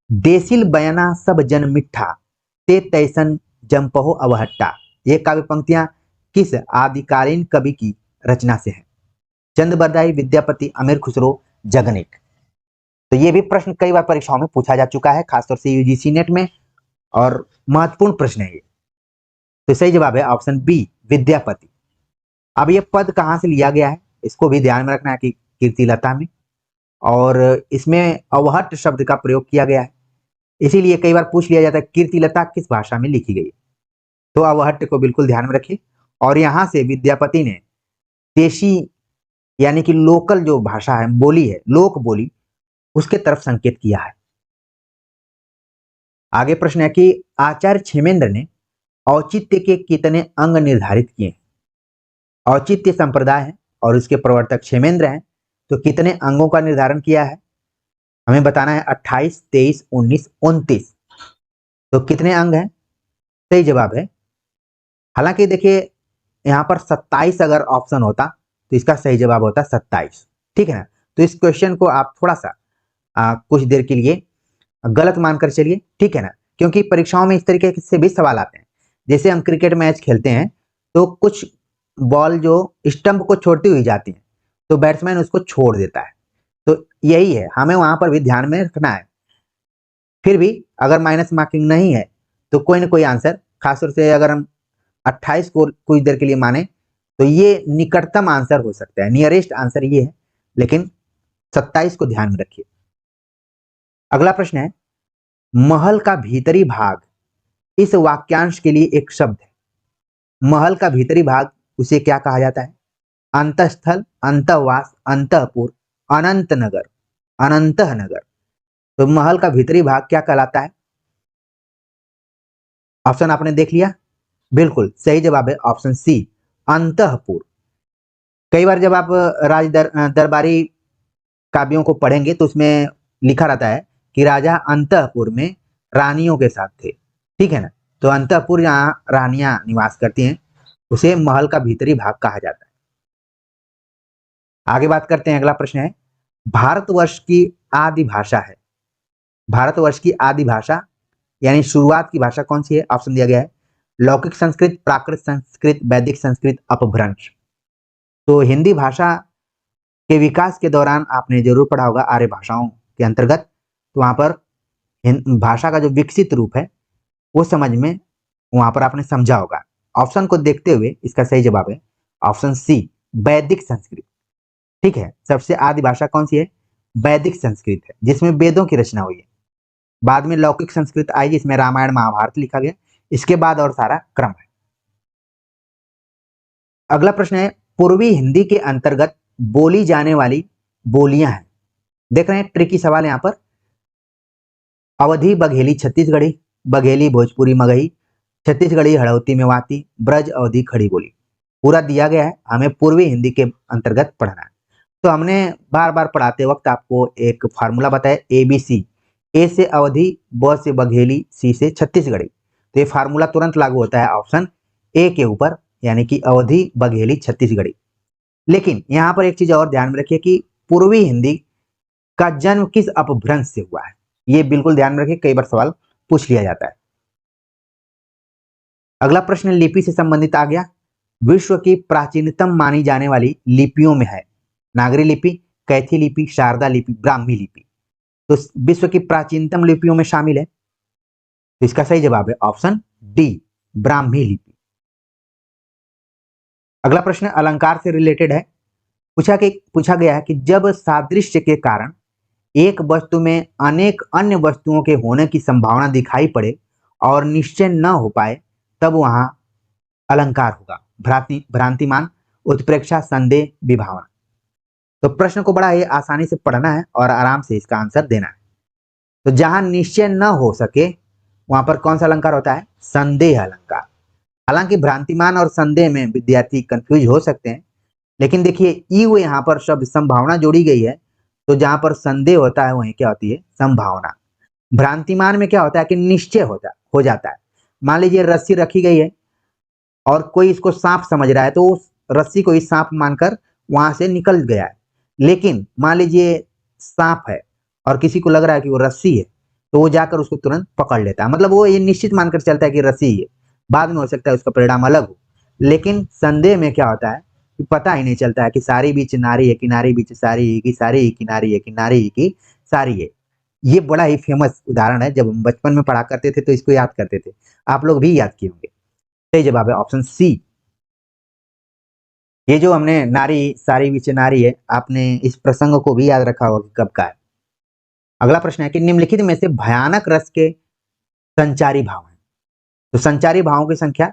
देसिल बयाना सब जन मिठा ते तैसन जमपहो अवहट्टा, ये काव्य पंक्तियां किस आदिकालीन कवि की रचना से हैं। चंद बरदाई, विद्यापति, अमीर खुसरो, जगनेक। तो ये भी प्रश्न कई बार परीक्षाओं में पूछा जा चुका है, खासतौर से यूजीसी नेट में, और महत्वपूर्ण प्रश्न है ये। तो सही जवाब है ऑप्शन बी, विद्यापति। अब ये पद कहां से लिया गया है इसको भी ध्यान में रखना है कि कीर्तिलता में, और इसमें अवहट्ट शब्द का प्रयोग किया गया है, इसीलिए कई बार पूछ लिया जाता है कीर्तिलता किस भाषा में लिखी गई है। तो अवहट्ट को बिल्कुल ध्यान में रखिए, और यहां से विद्यापति ने देशी यानी कि लोकल जो भाषा है, बोली है, लोक बोली, उसके तरफ संकेत किया है। आगे प्रश्न है कि आचार्य क्षेमेंद्र ने औचित्य के कितने अंग निर्धारित किए। औचित्य संप्रदाय है और इसके प्रवर्तक क्षेमेंद्र हैं, तो कितने अंगों का निर्धारण किया है हमें बताना है। 28, 23, 19, 29। तो कितने अंग हैं, सही जवाब है, हालांकि देखिए यहाँ पर 27 अगर ऑप्शन होता तो इसका सही जवाब होता 27। ठीक है ना, तो इस क्वेश्चन को आप थोड़ा सा कुछ देर के लिए गलत मानकर चलिए, ठीक है ना, क्योंकि परीक्षाओं में इस तरीके से भी सवाल आते हैं। जैसे हम क्रिकेट मैच खेलते हैं तो कुछ बॉल जो स्टंप को छोड़ती हुई जाती है तो बैट्समैन उसको छोड़ देता है, तो यही है, हमें वहां पर भी ध्यान में रखना है। फिर भी अगर माइनस मार्किंग नहीं है तो कोई ना कोई आंसर, खासतौर से अगर हम 28 को कुछ देर के लिए माने तो ये निकटतम आंसर हो सकता है, नियरेस्ट आंसर ये है, लेकिन 27 को ध्यान में रखिए। अगला प्रश्न है, महल का भीतरी भाग इस वाक्यांश के लिए एक शब्द है। महल का भीतरी भाग उसे क्या कहा जाता है। अंतस्थल, अंतवास, अंतपुर, अनंत नगर, अनंत नगर। तो महल का भीतरी भाग क्या कहलाता है। ऑप्शन आपने देख लिया, बिल्कुल सही जवाब है ऑप्शन सी, अंतपुर। कई बार जब आप दरबारी काव्यों को पढ़ेंगे तो उसमें लिखा रहता है कि राजा अंतपुर में रानियों के साथ थे, ठीक है ना, तो अंतपुर जहाँ रानियां निवास करती हैं उसे महल का भीतरी भाग कहा जाता है। आगे बात करते हैं, अगला प्रश्न है, भारतवर्ष की आदि भाषा है। भारतवर्ष की आदि भाषा यानी शुरुआत की भाषा कौन सी है। ऑप्शन दिया गया है लौकिक संस्कृत, प्राकृत संस्कृत, वैदिक संस्कृत, अपभ्रंश। तो हिंदी भाषा के विकास के दौरान आपने जरूर पढ़ा होगा आर्य भाषाओं के अंतर्गत, तो वहां पर भाषा का जो विकसित रूप है वो समझ में वहां पर आपने समझा होगा। ऑप्शन को देखते हुए इसका सही जवाब है ऑप्शन सी, वैदिक संस्कृत। ठीक है, सबसे आदि भाषा कौन सी है? वैदिक संस्कृत है, जिसमें वेदों की रचना हुई है। बाद में लौकिक संस्कृत आई, जिसमें रामायण महाभारत लिखा गया। इसके बाद और सारा क्रम है। अगला प्रश्न है, पूर्वी हिंदी के अंतर्गत बोली जाने वाली बोलियां हैं। देख रहे हैं ट्रिकी सवाल यहाँ पर। अवधी बघेली छत्तीसगढ़ी, बघेली भोजपुरी मगही, छत्तीसगढ़ी हड़ौती मेवाती, ब्रज अवधी खड़ी बोली। पूरा दिया गया है, हमें पूर्वी हिंदी के अंतर्गत पढ़ना है। तो हमने बार बार पढ़ाते वक्त आपको एक फार्मूला बताया, ABC। ए से अवधी, ब से बघेली, सी से छत्तीसगढ़ी। तो ये फार्मूला तुरंत लागू होता है ऑप्शन ए के ऊपर, यानी कि अवधी बघेली छत्तीसगढ़ी। लेकिन यहाँ पर एक चीज और ध्यान में रखिए कि पूर्वी हिंदी का जन्म किस अपभ्रंश से हुआ है, ये बिल्कुल ध्यान में रखिए, कई बार सवाल पूछ लिया जाता है। अगला प्रश्न लिपि से संबंधित आ गया। विश्व की प्राचीनतम मानी जाने वाली लिपियों में है नागरी लिपि, कैथी लिपि, शारदा लिपि, ब्राह्मी लिपि। तो विश्व की प्राचीनतम लिपियों में शामिल है, तो इसका सही जवाब है ऑप्शन डी, ब्राह्मी लिपि। अगला प्रश्न अलंकार से रिलेटेड है। पूछा गया है कि जब सादृश्य के कारण एक वस्तु में अनेक अन्य वस्तुओं के होने की संभावना दिखाई पड़े और निश्चय न हो पाए, तब वहां अलंकार होगा। भ्रांतिमान, उत्प्रेक्षा, संदेह, विभावना। तो प्रश्न को बड़ा ही आसानी से पढ़ना है और आराम से इसका आंसर देना है। तो जहां निश्चय न हो सके वहां पर कौन सा अलंकार होता है? संदेह अलंकार। हालांकि भ्रांतिमान और संदेह में विद्यार्थी कंफ्यूज हो सकते हैं, लेकिन देखिए ईव यहाँ पर शब्द संभावना जोड़ी गई है, तो जहां पर संदेह होता है वहीं क्या होती है? संभावना। भ्रांतिमान में क्या होता है कि निश्चय हो जाता है। मान लीजिए रस्सी रखी गई है और कोई इसको सांप समझ रहा है, तो उस रस्सी को ही सांप मानकर वहां से निकल गया है। लेकिन मान लीजिए सांप है और किसी को लग रहा है कि वो रस्सी है, तो वो जाकर उसको तुरंत पकड़ लेता है। मतलब वो ये निश्चित मानकर चलता है कि रस्सी है। बाद में हो सकता है उसका परिणाम अलग हो। लेकिन संदेह में क्या होता है कि पता ही नहीं चलता है कि सारी बीच नारी है, किनारी बीच सारी है, कि सारी ही किनारी है, किनारी ही की सारी है। ये बड़ा ही फेमस उदाहरण है, जब हम बचपन में पढ़ा करते थे तो इसको याद करते थे। आप लोग भी याद किए होंगे। सही जवाब है ऑप्शन सी। ये जो हमने नारी सारी बीच नारी है, आपने इस प्रसंग को भी याद रखा होगा कि कब का है। अगला प्रश्न है कि निम्नलिखित में से भयानक रस के संचारी भाव हैं। तो संचारी भावों की संख्या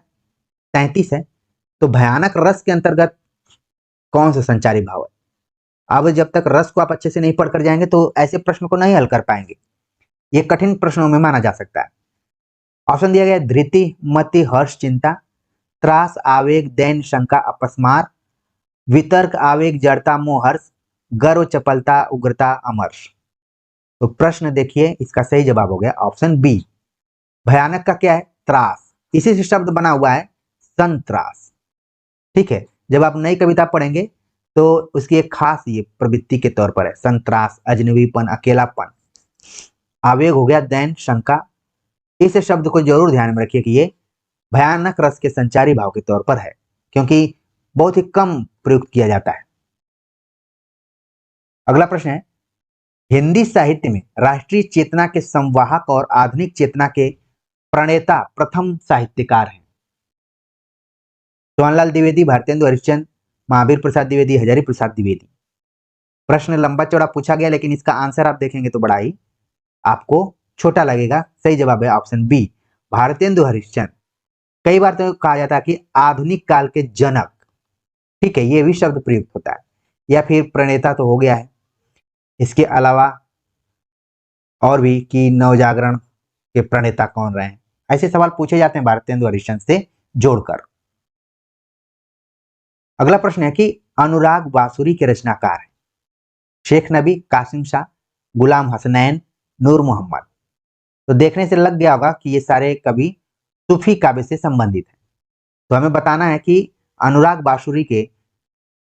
33 है। तो भयानक रस के अंतर्गत कौन सा संचारी भाव है? अब जब तक रस को आप अच्छे से नहीं पढ़कर जाएंगे तो ऐसे प्रश्न को नहीं हल कर पाएंगे। ये कठिन प्रश्नों में माना जा सकता है। ऑप्शन दिया गया धृति, मति, हर्ष, चिंता, त्रास, आवेग, दैन, शंका, अपस्मार, वितर्क, आवेग, जड़ता, मोह, हर्ष, गर्व, चपलता, उग्रता, अमर्ष। तो प्रश्न देखिए, इसका सही जवाब हो गया ऑप्शन बी। भयानक का क्या है? त्रास। इसी से शब्द बना हुआ है संत्रास। ठीक है, जब आप नई कविता पढ़ेंगे तो उसकी एक खास ये प्रवृत्ति के तौर पर है, संत्रास, अजनबीपन, अकेलापन। आवेग हो गया दैन, शंका। इस शब्द को जरूर ध्यान में रखिए कि ये भयानक रस के संचारी भाव के तौर पर है, क्योंकि बहुत ही कम प्रयुक्त किया जाता है। अगला प्रश्न है, हिंदी साहित्य में राष्ट्रीय चेतना के संवाहक और आधुनिक चेतना के प्रणेता प्रथम साहित्यकार हैं। जवाहरलाल द्विवेदी, भारतेंदु हरिश्चंद्र, महावीर प्रसाद द्विवेदी, हजारी प्रसाद द्विवेदी। प्रश्न लंबा चौड़ा पूछा गया, लेकिन इसका आंसर आप देखेंगे तो बड़ा ही आपको छोटा लगेगा। सही जवाब है ऑप्शन बी, भारतेंदु हरिश्चंद्र। कई बार तो कहा जाता है कि आधुनिक काल के जनक। ठीक है, ये भी शब्द प्रयुक्त होता है। या फिर प्रणेता तो हो गया है, इसके अलावा और भी कि नवजागरण के प्रणेता कौन रहे हैं, ऐसे सवाल पूछे जाते हैं भारतेंदु हरिश्चंद्र से जोड़कर। अगला प्रश्न है कि अनुराग बांसुरी के रचनाकार है शेख नबी, कासिम शाह, गुलाम हसनैन, नूर मोहम्मद। तो देखने से लग गया होगा कि ये सारे कवि सूफी काव्य से संबंधित हैं। तो हमें बताना है कि अनुराग बांसुरी के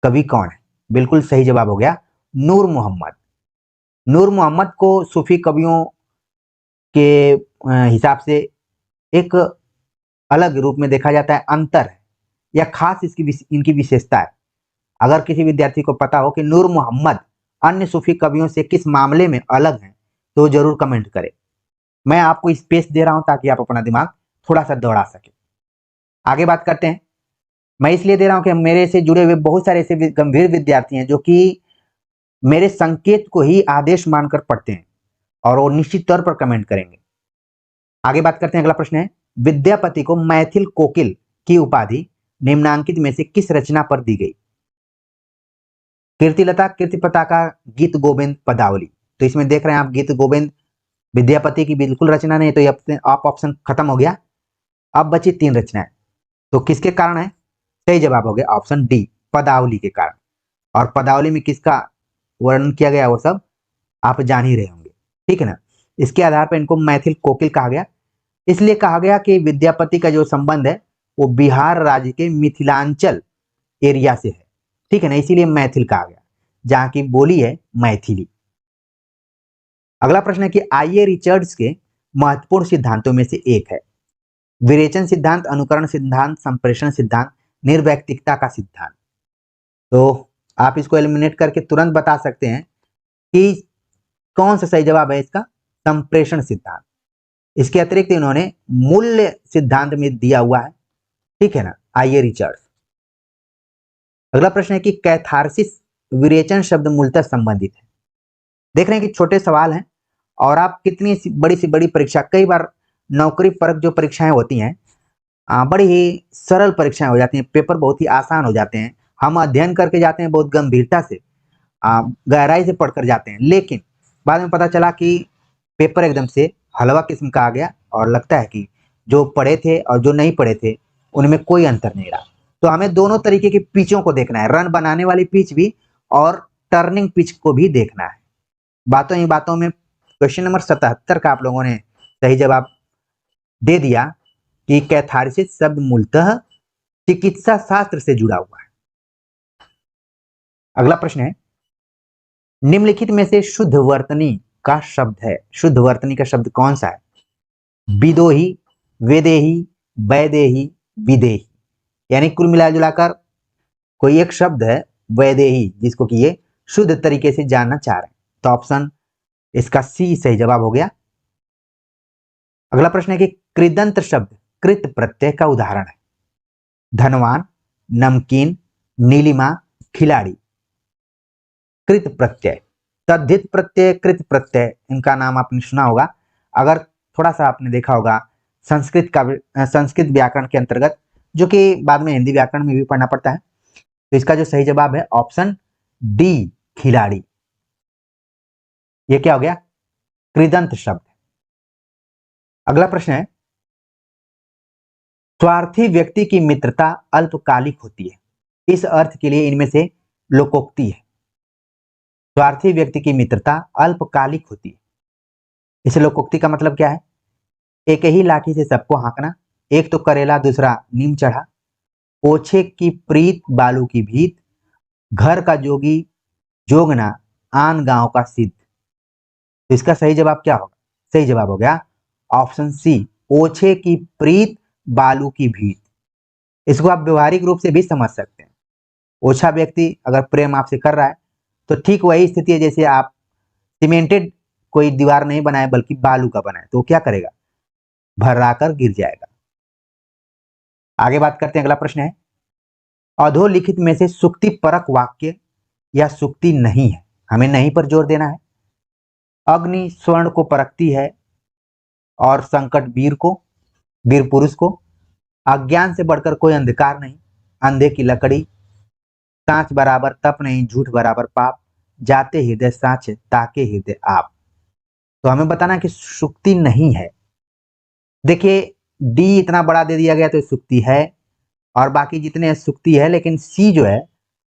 कवि कौन है। बिल्कुल सही जवाब हो गया नूर मोहम्मद। नूर मोहम्मद को सूफी कवियों के हिसाब से एक अलग रूप में देखा जाता है, अंतर है या खास इनकी विशेषता है। अगर किसी विद्यार्थी को पता हो कि नूर मोहम्मद अन्य सूफी कवियों से किस मामले में अलग हैं, तो जरूर कमेंट करें। मैं आपको स्पेस दे रहा हूं ताकि आप अपना दिमाग थोड़ा सा दौड़ा सके। आगे बात करते हैं। मैं इसलिए दे रहा हूं कि मेरे से जुड़े हुए बहुत सारे ऐसे गंभीर विद्यार्थी हैं जो कि मेरे संकेत को ही आदेश मानकर पढ़ते हैं और वो निश्चित तौर पर कमेंट करेंगे। आगे बात करते हैं। अगला प्रश्न है, विद्यापति को मैथिल कोकिल की उपाधि निम्नांकित में से किस रचना पर दी गई? कीर्तिलता, कीर्ति पताका, गीत गोविंद, पदावली। तो इसमें देख रहे हैं आप गीत गोविंद विद्यापति की बिल्कुल रचना नहीं, तो ये आप ऑप्शन खत्म हो गया। अब बची 3 रचनाएं, तो किसके कारण है? सही जवाब हो गया ऑप्शन डी, पदावली के कारण। और पदावली में किसका वर्णन किया गया वो सब आप जान ही रहे होंगे, ठीक है ना। इसके आधार पर इनको मैथिल कोकिल कहा गया। इसलिए कहा गया कि विद्यापति का जो संबंध है वो बिहार राज्य के मिथिलांचल एरिया से है, ठीक है ना, इसीलिए मैथिल कहा गया, जहां की बोली है मैथिली। अगला प्रश्न है कि आइए रिचर्ड्स के महत्वपूर्ण सिद्धांतों में से एक है विरेचन सिद्धांत, अनुकरण सिद्धांत, संप्रेषण सिद्धांत, निर्वैयक्तिकता का सिद्धांत। तो आप इसको एलिमिनेट करके तुरंत बता सकते हैं कि कौन सा सही जवाब है इसका? संप्रेषण सिद्धांत। इसके अतिरिक्त इन्होंने मूल्य सिद्धांत में दिया हुआ है, ठीक है ना, आइए रिचर्ड्स। अगला प्रश्न है कि कैथारसिस विरेचन शब्द मूलतः संबंधित है। देख रहे हैं कि छोटे सवाल हैं और आप कितनी बड़ी से बड़ी परीक्षा, कई बार नौकरी परक जो परीक्षाएं होती हैं बड़ी ही सरल परीक्षाएं हो जाती हैं, पेपर बहुत ही आसान हो जाते हैं। हम अध्ययन करके जाते हैं बहुत गंभीरता से, गहराई से पढ़कर जाते हैं, लेकिन बाद में पता चला कि पेपर एकदम से हलवा किस्म का आ गया और लगता है कि जो पढ़े थे और जो नहीं पढ़े थे उनमें कोई अंतर नहीं रहा। तो हमें दोनों तरीके की पिचों को देखना है, रन बनाने वाली पिच भी और टर्निंग पिच को भी देखना है। बातों ही बातों में क्वेश्चन नंबर 77 का आप लोगों ने सही जवाब दे दिया कि कैथारसिस शब्द मूलतः चिकित्सा शास्त्र से जुड़ा हुआ है। अगला प्रश्न है, निम्नलिखित में से शुद्ध वर्तनी का शब्द है, शुद्ध वर्तनी का शब्द कौन सा है? विदोही, वेदेही, वैदेही, विदेही। यानी कुल मिला जुलाकर कोई एक शब्द है वैदेही, जिसको कि ये शुद्ध तरीके से जानना चाह रहे हैं। तो ऑप्शन इसका सी सही जवाब हो गया। अगला प्रश्न है कि कृदंत शब्द कृत प्रत्यय का उदाहरण है। धनवान, नमकीन, नीलिमा, खिलाड़ी। कृत प्रत्यय, तद्धित प्रत्यय, कृत प्रत्यय, इनका नाम आपने सुना होगा। अगर थोड़ा सा आपने देखा होगा संस्कृत व्याकरण के अंतर्गत, जो कि बाद में हिंदी व्याकरण में भी पढ़ना पड़ता है। तो इसका जो सही जवाब है ऑप्शन डी, खिलाड़ी। ये क्या हो गया? कृदंत शब्द। अगला प्रश्न है, स्वार्थी व्यक्ति की मित्रता अल्पकालिक होती है, इस अर्थ के लिए इनमें से लोकोक्ति है। स्वार्थी व्यक्ति की मित्रता अल्पकालिक होती है, इस लोकोक्ति का मतलब क्या है? एक ही लाठी से सबको हाँकना, एक तो करेला दूसरा नीम चढ़ा, ओछे की प्रीत बालू की भीत, घर का जोगी जोगना आन गांव का सिद्ध। तो इसका सही जवाब क्या होगा? सही जवाब हो गया ऑप्शन सी, ओछे की प्रीत बालू की भीत। इसको आप व्यवहारिक रूप से भी समझ सकते हैं। ओछा व्यक्ति अगर प्रेम आपसे कर रहा है तो ठीक वही स्थिति है जैसे आप सीमेंटेड कोई दीवार नहीं बनाए बल्कि बालू का बनाए, तो क्या करेगा? भर्रा कर गिर जाएगा। आगे बात करते हैं। अगला प्रश्न है, अधोलिखित में से सुक्ति परक वाक्य या सुक्ति नहीं है, हमें नहीं पर जोर देना है। अग्नि स्वर्ण को परखती है और संकट वीर को, वीर पुरुष को। अज्ञान से बढ़कर कोई अंधकार नहीं, अंधे की लकड़ी। सांच बराबर तप नहीं, झूठ बराबर पाप। जाते हृदय सांच ताके हृदय आप। तो हमें बताना कि सुक्ति नहीं है। देखिए डी इतना बड़ा दे दिया गया तो सुक्ति है, और बाकी जितने सुक्ति है, लेकिन सी जो है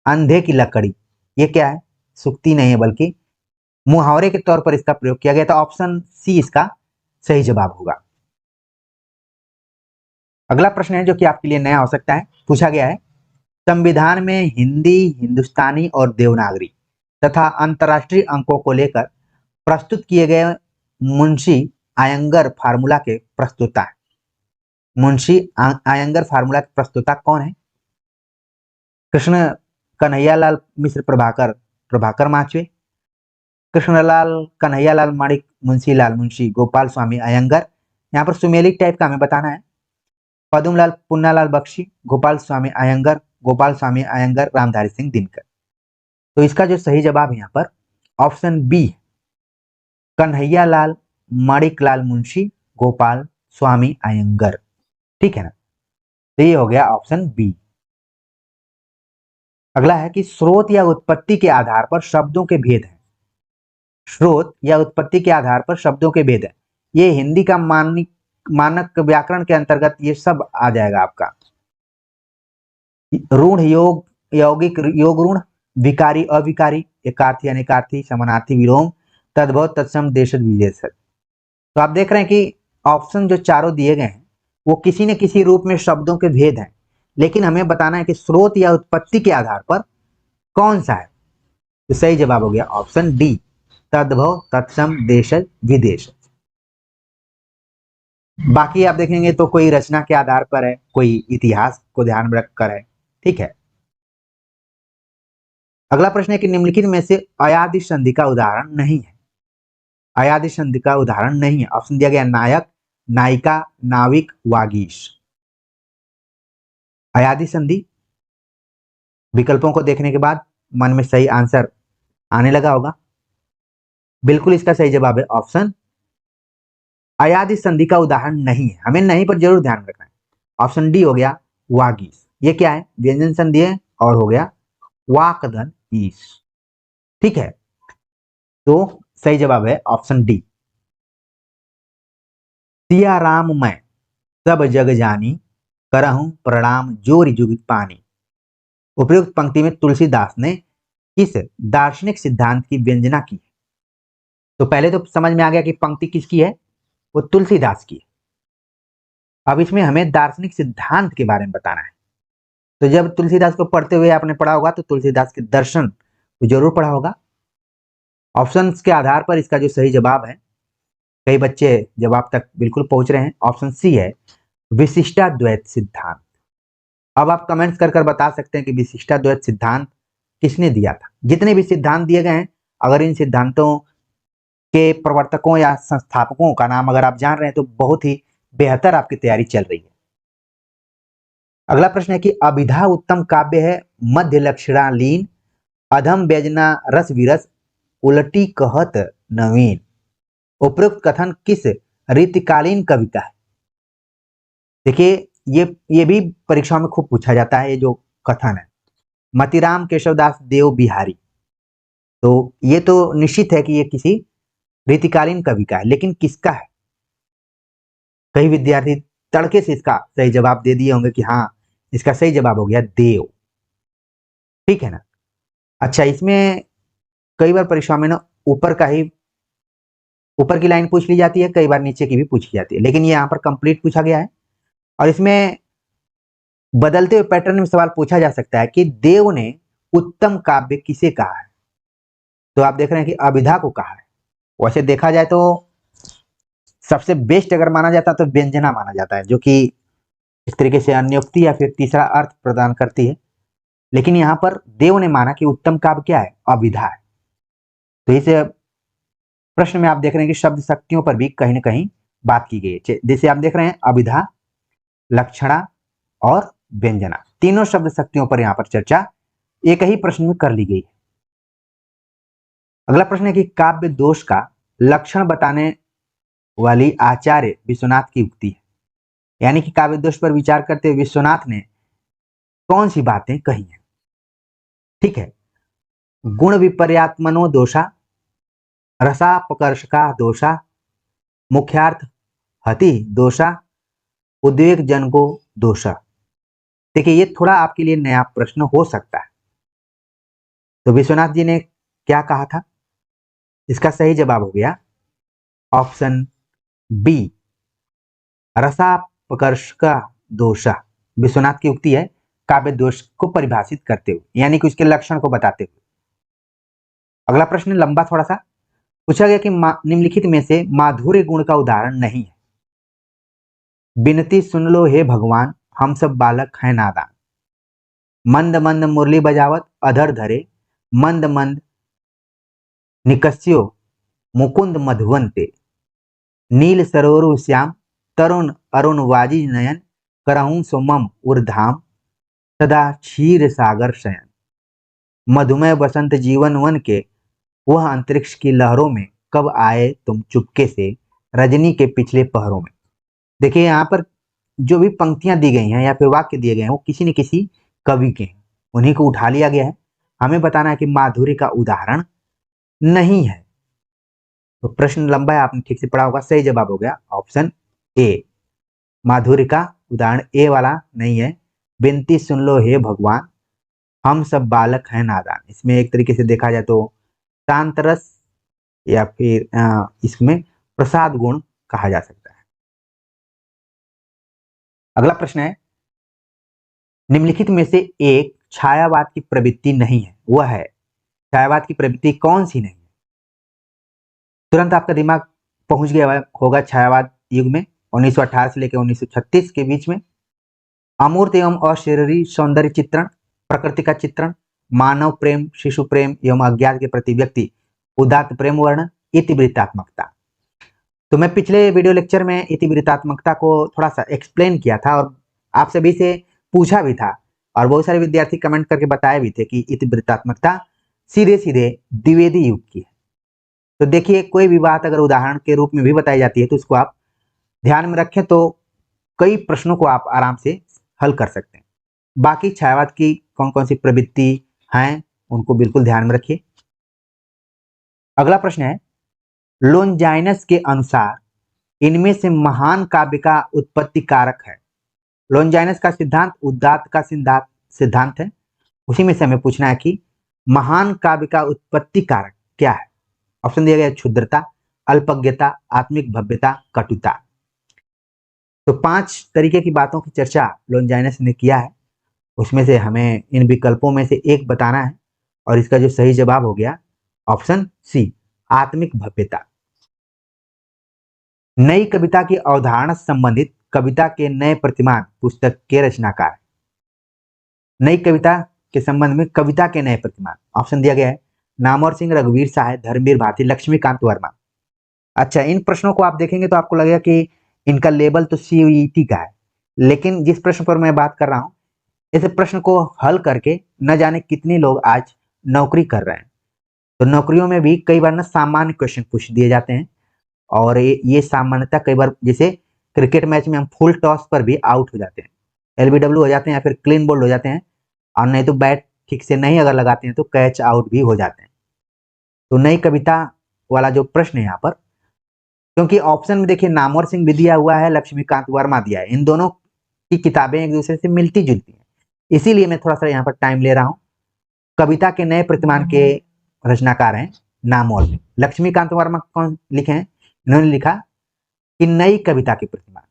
अंधे की लकड़ी, ये क्या है? सुक्ति नहीं है बल्कि मुहावरे के तौर पर इसका प्रयोग किया गया। तो ऑप्शन सी इसका सही जवाब होगा। अगला प्रश्न है जो कि आपके लिए नया हो सकता है, पूछा गया है, संविधान में हिंदी, हिंदुस्तानी और देवनागरी तथा अंतरराष्ट्रीय अंकों को लेकर प्रस्तुत किए गए मुंशी आयंगर फार्मूला के प्रस्तुता है। मुंशी आयंगर फार्मूला के प्रस्तुता कौन है? कृष्ण कन्हैयालाल मिश्र प्रभाकर, प्रभाकर माचवे, कृष्णलाल कन्हैयालाल मुंशीलाल मुंशी गोपाल स्वामी अयंगर, यहाँ पर सुमेलिक टाइप का हमें बताना है। पदुमलाल पुन्नालाल बख्शी, गोपाल स्वामी अयंगर, रामधारी सिंह दिनकर। तो इसका जो सही जवाब है यहाँ पर ऑप्शन बी, कन्हैया लाल माणिकलाल मुंशी गोपाल स्वामी अयंगर। ठीक है ना, तो ये हो गया ऑप्शन बी। अगला है कि स्रोत या उत्पत्ति के आधार पर शब्दों के भेद हैं। स्रोत या उत्पत्ति के आधार पर शब्दों के भेद है, ये हिंदी का मानक व्याकरण के अंतर्गत ये सब आ जाएगा आपका। ऋण योग, यौगिक योग ऋण, विकारी अविकारी, एकार्थी अनेकार्थी, समानार्थी विलोम, तद्भव तत्सम देशज विदेशज। तो आप देख रहे हैं कि ऑप्शन जो चारों दिए गए हैं वो किसी न किसी रूप में शब्दों के भेद हैं, लेकिन हमें बताना है कि स्रोत या उत्पत्ति के आधार पर कौन सा है। तो सही जवाब हो गया ऑप्शन डी, तद्भव तत्सम देशज विदेशज। बाकी आप देखेंगे तो कोई रचना के आधार पर है, कोई इतिहास को ध्यान में रखकर है। ठीक है, अगला प्रश्न है कि निम्नलिखित में से अयादि संधि का उदाहरण नहीं है। अयादि संधि का उदाहरण नहीं है। ऑप्शन दिया गया नायक, नायिका, नाविक, वागीश। अयादि संधि विकल्पों को देखने के बाद मन में सही आंसर आने लगा होगा। बिल्कुल इसका सही जवाब है ऑप्शन, अयादि संधि का उदाहरण नहीं है। हमें नहीं पर जरूर ध्यान रखना है। ऑप्शन डी हो गया वागीश। ये क्या है, व्यंजन संधि है और हो गया वाकधन ईश। ठीक है, तो सही जवाब है ऑप्शन डी। सिया राम मैं सब जग जानी, करहूं प्रणाम जोरि जुग पानी। उपयुक्त पंक्ति में तुलसीदास ने किस दार्शनिक सिद्धांत की व्यंजना की? तो पहले तो समझ में आ गया कि पंक्ति किसकी है, वो तुलसीदास की है। अब इसमें हमें दार्शनिक सिद्धांत के बारे में बताना है। तो जब तुलसीदास को पढ़ते हुए आपने पढ़ा होगा तो तुलसीदास के दर्शन को जरूर पढ़ा होगा। ऑप्शंस के आधार पर इसका जो सही जवाब है, कई बच्चे जवाब तक बिल्कुल पहुंच रहे हैं, ऑप्शन सी है विशिष्टाद्वैत सिद्धांत। अब आप कमेंट्स कर बता सकते हैं कि विशिष्टाद्वैत सिद्धांत किसने दिया था। जितने भी सिद्धांत दिए गए हैं, अगर इन सिद्धांतों के प्रवर्तकों या संस्थापकों का नाम अगर आप जान रहे हैं तो बहुत ही बेहतर आपकी तैयारी चल रही है। अगला प्रश्न है कि अभिधा उत्तम काव्य है, मध्य लक्षणालीन, अधम व्यजना रस विरस, उलटी कहत नवीन। उपरोक्त कथन किस रीतिकालीन कविता है? देखिए ये भी परीक्षाओं में खूब पूछा जाता है। ये जो कथन है मतिराम केशवदास देव बिहारी, तो ये तो निश्चित है कि ये किसी रीतिकालीन कवि का है, लेकिन किसका है? कई विद्यार्थी तड़के से इसका सही जवाब दे दिए होंगे कि हाँ, इसका सही जवाब हो गया देव। ठीक है ना। अच्छा, इसमें कई बार परीक्षा में ना ऊपर की लाइन पूछ ली जाती है, कई बार नीचे की भी पूछी जाती है, लेकिन ये यहाँ पर कंप्लीट पूछा गया है। और इसमें बदलते हुए पैटर्न में सवाल पूछा जा सकता है कि देव ने उत्तम काव्य किसे कहा है? तो आप देख रहे हैं कि अभिधा को कहा है। वैसे देखा जाए तो सबसे बेस्ट अगर माना जाता तो व्यंजना माना जाता है, जो कि इस तरीके से अन्योक्ति या फिर तीसरा अर्थ प्रदान करती है, लेकिन यहाँ पर देव ने माना कि उत्तम काव्य क्या है, अभिधा है। तो इस प्रश्न में आप देख रहे हैं कि शब्द शक्तियों पर भी कहीं ना कहीं बात की गई है। जैसे आप देख रहे हैं अभिधा, लक्षणा और व्यंजना, तीनों शब्द शक्तियों पर यहाँ पर चर्चा एक ही प्रश्न में कर ली गई है। अगला प्रश्न है कि काव्य दोष का लक्षण बताने वाली आचार्य विश्वनाथ की उक्ति है, यानी कि काव्य दोष पर विचार करते हुए विश्वनाथ ने कौन सी बातें कही हैं? ठीक है, गुण विपर्यात्मनो दोषा, रसापकर्षका दोषा, मुख्यार्थ हति दोषा, उद्वेग जनको दोषा। देखिए ये थोड़ा आपके लिए नया प्रश्न हो सकता है। तो विश्वनाथ जी ने क्या कहा था? इसका सही जवाब हो गया ऑप्शन बी, रसापकर्षका दोषा। विश्वनाथ की उक्ति है काव्य दोष को परिभाषित करते हुए, यानी कि उसके लक्षण को बताते हुए। अगला प्रश्न लंबा थोड़ा सा पूछा गया कि निम्नलिखित में से माधुर्य गुण का उदाहरण नहीं है। बिनती सुन लो हे भगवान, हम सब बालक हैं नादान, मंद मंद मुरली बजावत अधर धरे, मंद मंद निकस्यो मुकुंद मधुवंते, नील सरोरु श्याम, तरुण अरुण वाजी नयन, करहूं सुमम उर्धाम, सदा क्षीर सागर शयन। मधुमय बसंत जीवन वन के, वह अंतरिक्ष की लहरों में, कब आए तुम चुपके से, रजनी के पिछले पहरों में। देखिए यहाँ पर जो भी पंक्तियां दी गई हैं या फिर वाक्य दिए गए हैं वो किसी न किसी कवि के हैं, उन्हीं को उठा लिया गया है। हमें बताना है कि माधुर्य का उदाहरण नहीं है। तो प्रश्न लंबा है, आपने ठीक से पढ़ा होगा। सही जवाब हो गया ऑप्शन ए। माधुर्य का उदाहरण ए वाला नहीं है। विनती सुन लो हे भगवान, हम सब बालक हैं नादान। इसमें एक तरीके से देखा जाए तो शांत रस या फिर इसमें प्रसाद गुण कहा जा सकता है। अगला प्रश्न है, निम्नलिखित में से एक छायावाद की प्रवृत्ति नहीं है, वह है। छायावाद की प्रवृत्ति कौन सी नहीं है? तुरंत आपका दिमाग पहुंच गया होगा छायावाद युग में 1918 से लेकर 1936 के बीच में। अमूर्त एवं अशरीरी सौंदर्य चित्रण, प्रकृति का चित्रण, मानव प्रेम, शिशु प्रेम एवं अज्ञात के प्रति व्यक्ति उदात्त प्रेम वर्णन, इतिवृत्तात्मकता। तो मैं पिछले वीडियो लेक्चर में इतिवृत्तात्मकता को थोड़ा सा एक्सप्लेन किया था और आप सभी से पूछा भी था और बहुत सारे विद्यार्थी कमेंट करके बताए भी थे कि इतिवृत्तात्मकता सीधे सीधे द्विवेदी युग की है। तो देखिए कोई भी बात अगर उदाहरण के रूप में भी बताई जाती है तो उसको आप ध्यान में रखें तो कई प्रश्नों को आप आराम से हल कर सकते हैं। बाकी छायावाद की कौन कौन सी प्रवृत्ति हैं उनको बिल्कुल ध्यान में रखिए। अगला प्रश्न है, लोनजाइनस के अनुसार इनमें से महान काव्य का उत्पत्ति कारक है। लोनजाइनस का सिद्धांत उदात्त का सिद्धांत है। उसी में से हमें पूछना है कि महान काव्य का उत्पत्ति कारक क्या है। ऑप्शन दिया गया क्षुद्रता, अल्पज्ञता, आत्मिक भव्यता, कटुता। तो 5 तरीके की बातों की चर्चा लोनजाइनस ने किया है, उसमें से हमें इन विकल्पों में से एक बताना है और इसका जो सही जवाब हो गया ऑप्शन सी, आत्मिक भव्यता। नई कविता की अवधारणा से संबंधित कविता के नए प्रतिमान पुस्तक के रचनाकार। नई कविता के संबंध में कविता के नए प्रतिमान, ऑप्शन दिया गया है नामवर सिंह, रघुवीर सहाय, धर्मवीर भारती, लक्ष्मीकांत वर्मा। अच्छा, इन प्रश्नों को आप देखेंगे तो आपको लगेगा कि इनका लेबल तो सीईटी का है, लेकिन जिस प्रश्न पर मैं बात कर रहा हूं इस प्रश्न को हल करके न जाने कितने लोग आज नौकरी कर रहे हैं। तो नौकरियों में भी कई बार ना सामान्य क्वेश्चन पूछ दिए जाते हैं और ये सामान्यतः कई बार जैसे क्रिकेट मैच में हम फुल टॉस पर भी आउट हो जाते हैं, एलबीडब्ल्यू हो जाते हैं या फिर क्लीन बोल्ड हो जाते हैं, और नहीं तो बैट ठीक से नहीं अगर लगाते हैं तो कैच आउट भी हो जाते हैं। तो नई कविता वाला जो प्रश्न है यहाँ पर, क्योंकि ऑप्शन में देखिए नामवर सिंह भी दिया हुआ है, लक्ष्मीकांत वर्मा दिया है, इन दोनों की किताबें एक दूसरे से मिलती जुलती हैं, इसीलिए मैं थोड़ा सा यहाँ पर टाइम ले रहा हूँ। कविता के नए प्रतिमान के रचनाकार हैं नामवर सिंह। लक्ष्मीकांत वर्मा कौन लिखे हैं? इन्होंने लिखा कि नई कविता के प्रतिमान,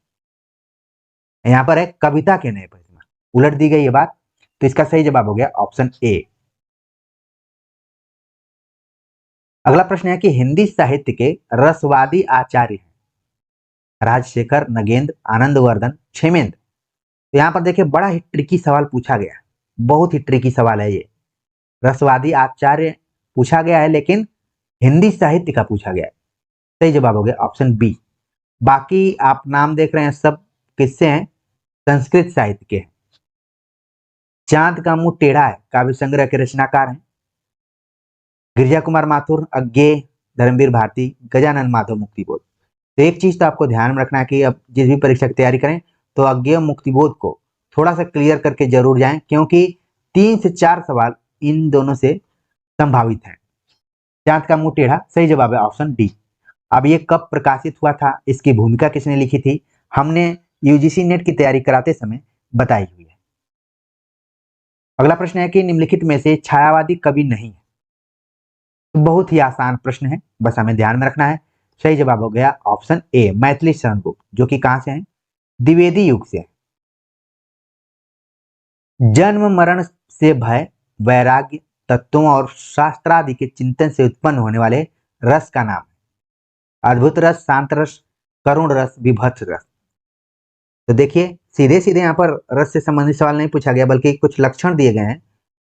यहाँ पर है कविता के नए प्रतिमान, उलट दी गई ये बात। तो इसका सही जवाब हो गया ऑप्शन ए। अगला प्रश्न है कि हिंदी साहित्य के रसवादी आचार्य हैं राजशेखर, नगेंद्र, आनंदवर्धन, क्षेमेंद्र। तो यहाँ पर देखिए बड़ा ही ट्रिकी सवाल पूछा गया, बहुत ही ट्रिकी सवाल है ये। रसवादी आचार्य पूछा गया है लेकिन हिंदी साहित्य का पूछा गया है। सही जवाब हो गया ऑप्शन बी। बाकी आप नाम देख रहे हैं सब किससे हैं? संस्कृत साहित्य के हैं। चांद का मुंह टेढ़ा है काव्य संग्रह के रचनाकार हैं गिरिजा कुमार माथुर, अज्ञेय, धर्मवीर भारती, गजानन माधव मुक्तिबोध। तो एक चीज तो आपको ध्यान में रखना है कि अब जिस भी परीक्षा की तैयारी करें तो अज्ञेय मुक्तिबोध को थोड़ा सा क्लियर करके जरूर जाएं, क्योंकि 3 से 4 सवाल इन दोनों से संभावित हैं। चांद का मुंह टेढ़ा सही जवाब है ऑप्शन डी। अब ये कब प्रकाशित हुआ था, इसकी भूमिका किसने लिखी थी, हमने यूजीसी नेट की तैयारी कराते समय बताई हुई है। अगला प्रश्न है कि निम्नलिखित में से छायावादी कवि नहीं है। तो बहुत ही आसान प्रश्न है, बस हमें ध्यान में रखना है। सही जवाब हो गया ऑप्शन ए, मैथिली शरण गुप्त, जो कि कहां से हैं? द्विवेदी युग से है। जन्म मरण से भय, वैराग्य, तत्वों और शास्त्रादि के चिंतन से उत्पन्न होने वाले रस का नाम है। अद्भुत रस, शांत रस, करुण रस, विभत्स रस। तो देखिए सीधे सीधे यहाँ पर रस से संबंधित सवाल नहीं पूछा गया, बल्कि कुछ लक्षण दिए गए हैं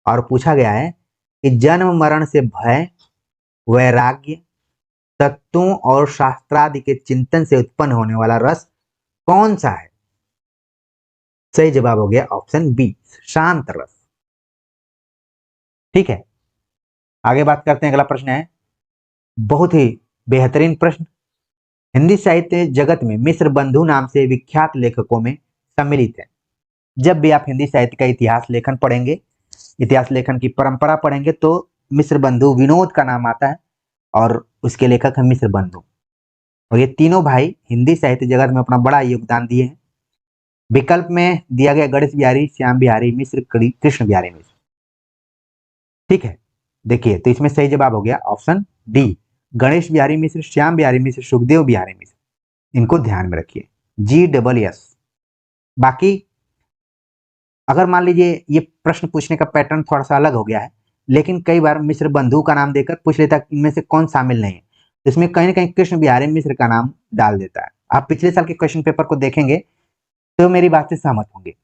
और पूछा गया है कि जन्म मरण से भय, वैराग्य, तत्वों और शास्त्रादि के चिंतन से उत्पन्न होने वाला रस कौन सा है? सही जवाब हो गया ऑप्शन बी, शांत रस। ठीक है, आगे बात करते हैं। अगला प्रश्न है बहुत ही बेहतरीन प्रश्न। हिंदी साहित्य जगत में मिश्र बंधु नाम से विख्यात लेखकों में सम्मिलित है। जब भी आप हिंदी साहित्य का इतिहास लेखन पढ़ेंगे, इतिहास लेखन की परंपरा पढ़ेंगे, तो मिश्र बंधु विनोद का नाम आता है और उसके लेखक है मिश्र बंधु। और ये तीनों भाई हिंदी साहित्य जगत में अपना बड़ा योगदान दिए हैं। विकल्प में दिया गया गणेश बिहारी, श्याम बिहारी मिश्र, कृष्ण बिहारी मिश्र। ठीक है, देखिए तो इसमें सही जवाब हो गया ऑप्शन डी, गणेश बिहारी मिश्र, श्याम बिहारी मिश्र, सुखदेव बिहारी मिश्र। इनको ध्यान में रखिए, GSS। बाकी अगर मान लीजिए ये प्रश्न पूछने का पैटर्न थोड़ा सा अलग हो गया है, लेकिन कई बार मिश्र बंधु का नाम देकर पूछ लेता है इनमें से कौन शामिल नहीं है, तो इसमें कहीं ना कहीं कृष्ण बिहारी मिश्र का नाम डाल देता है। आप पिछले साल के क्वेश्चन पेपर को देखेंगे तो मेरी बात से सहमत होंगे।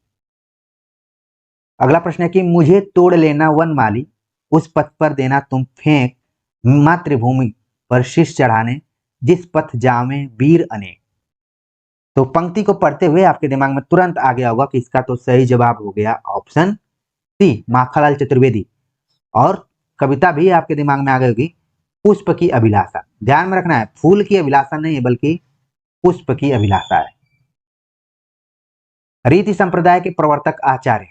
अगला प्रश्न है कि मुझे तोड़ लेना वन माली, उस पथ पर देना तुम फेंक, मातृभूमि पर शीश चढ़ाने, जिस पथ जावे वीर अनेक। तो पंक्ति को पढ़ते हुए आपके दिमाग में तुरंत आ गया होगा कि इसका तो सही जवाब हो गया ऑप्शन सी, माखनलाल चतुर्वेदी। और कविता भी आपके दिमाग में आ गई होगी, पुष्प की अभिलाषा। ध्यान में रखना है, फूल की अभिलाषा नहीं है बल्कि पुष्प की अभिलाषा है। रीति संप्रदाय के प्रवर्तक आचार्य,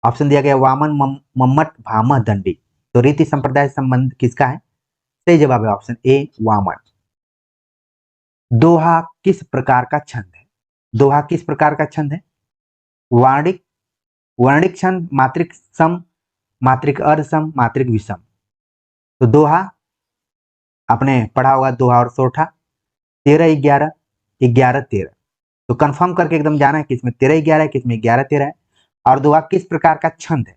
ऑप्शन दिया गया वामन, मम्मट, भामह, दंडी। तो रीति संप्रदाय संबंध किसका है? सही जवाब है ऑप्शन ए, वामन। दोहा किस प्रकार का छंद है? दोहा किस प्रकार का छंद है? वर्णिक, वर्णिक छंद, मात्रिक सम, मात्रिक अर्ध सम, मात्रिक विषम। तो दोहा आपने पढ़ा होगा, दोहा और सोठा, 13-11, 11-13। तो कंफर्म करके एकदम जाना है कि इसमें 13-11 है, किसमें 11-13 है। और दोहा किस प्रकार का छंद है?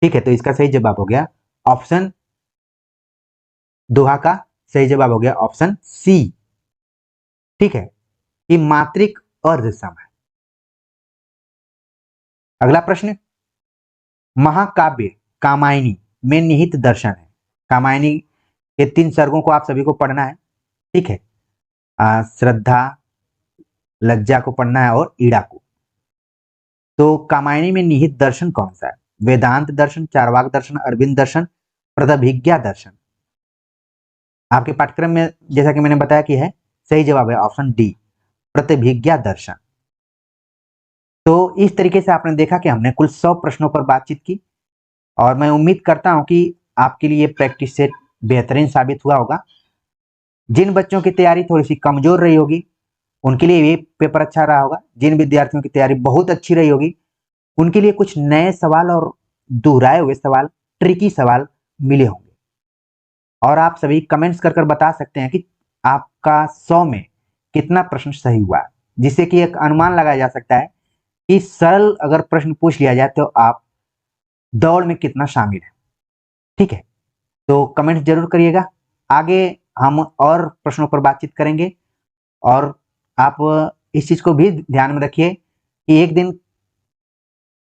ठीक है, तो इसका सही जवाब हो गया ऑप्शन, दोहा का सही जवाब हो गया ऑप्शन सी। ठीक है, ये मात्रिक अर्ध सम है। अगला प्रश्न, महाकाव्य कामायनी में निहित दर्शन है। कामायनी के 3 सर्गों को आप सभी को पढ़ना है। ठीक है, श्रद्धा, लज्जा को पढ़ना है और ईड़ा को। तो कामायनी में निहित दर्शन कौन सा है? वेदांत दर्शन, चारवाक दर्शन, अरविंद दर्शन, प्रदभिज्ञा दर्शन। आपके पाठ्यक्रम में जैसा कि मैंने बताया कि है, सही जवाब है ऑप्शन डी, प्रतिभिज्ञा दर्शन। तो इस तरीके से आपने देखा कि हमने कुल 100 प्रश्नों पर बातचीत की और मैं उम्मीद करता हूं कि आपके लिए प्रैक्टिस सेट बेहतरीन साबित हुआ होगा। जिन बच्चों की तैयारी थोड़ी सी कमजोर रही होगी उनके लिए ये पेपर अच्छा रहा होगा। जिन विद्यार्थियों की तैयारी बहुत अच्छी रही होगी उनके लिए कुछ नए सवाल और दोहराए हुए सवाल, ट्रिकी सवाल मिले होंगे। और आप सभी कमेंट्स कर बता सकते हैं कि आपका 100 में कितना प्रश्न सही हुआ है, जिससे कि एक अनुमान लगाया जा सकता है कि सरल अगर प्रश्न पूछ लिया जाए तो आप दौड़ में कितना शामिल है। ठीक है, तो कमेंट जरूर करिएगा। आगे हम और प्रश्नों पर बातचीत करेंगे और आप इस चीज को भी ध्यान में रखिए कि एक दिन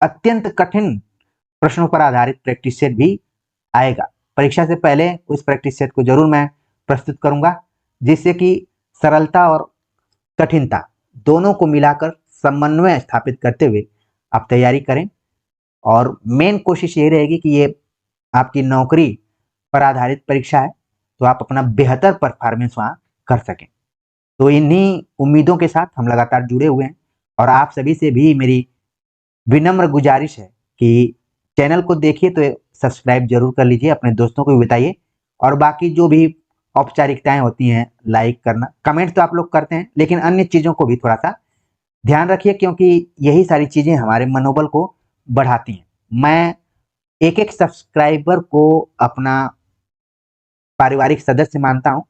अत्यंत कठिन प्रश्नों पर आधारित प्रैक्टिस सेट भी आएगा। परीक्षा से पहले उस प्रैक्टिस सेट को जरूर मैं प्रस्तुत करूंगा, जिससे कि सरलता और कठिनता दोनों को मिलाकर समन्वय स्थापित करते हुए आप तैयारी करें। और मेन कोशिश यही रहेगी कि ये आपकी नौकरी पर आधारित परीक्षा है, तो आप अपना बेहतर परफॉर्मेंस वहां कर सकें। तो इन्हीं उम्मीदों के साथ हम लगातार जुड़े हुए हैं और आप सभी से भी मेरी विनम्र गुजारिश है कि चैनल को देखिए तो सब्सक्राइब जरूर कर लीजिए, अपने दोस्तों को भी बताइए। और बाकी जो भी औपचारिकताएं होती हैं, लाइक करना, कमेंट तो आप लोग करते हैं, लेकिन अन्य चीज़ों को भी थोड़ा सा ध्यान रखिए, क्योंकि यही सारी चीज़ें हमारे मनोबल को बढ़ाती हैं। मैं एक एक सब्सक्राइबर को अपना पारिवारिक सदस्य मानता हूं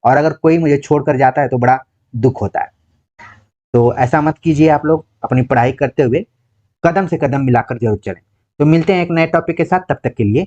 और अगर कोई मुझे छोड़कर जाता है तो बड़ा दुख होता है। तो ऐसा मत कीजिए, आप लोग अपनी पढ़ाई करते हुए कदम से कदम मिलाकर जरूर चलें। तो मिलते हैं एक नए टॉपिक के साथ, तब तक के लिए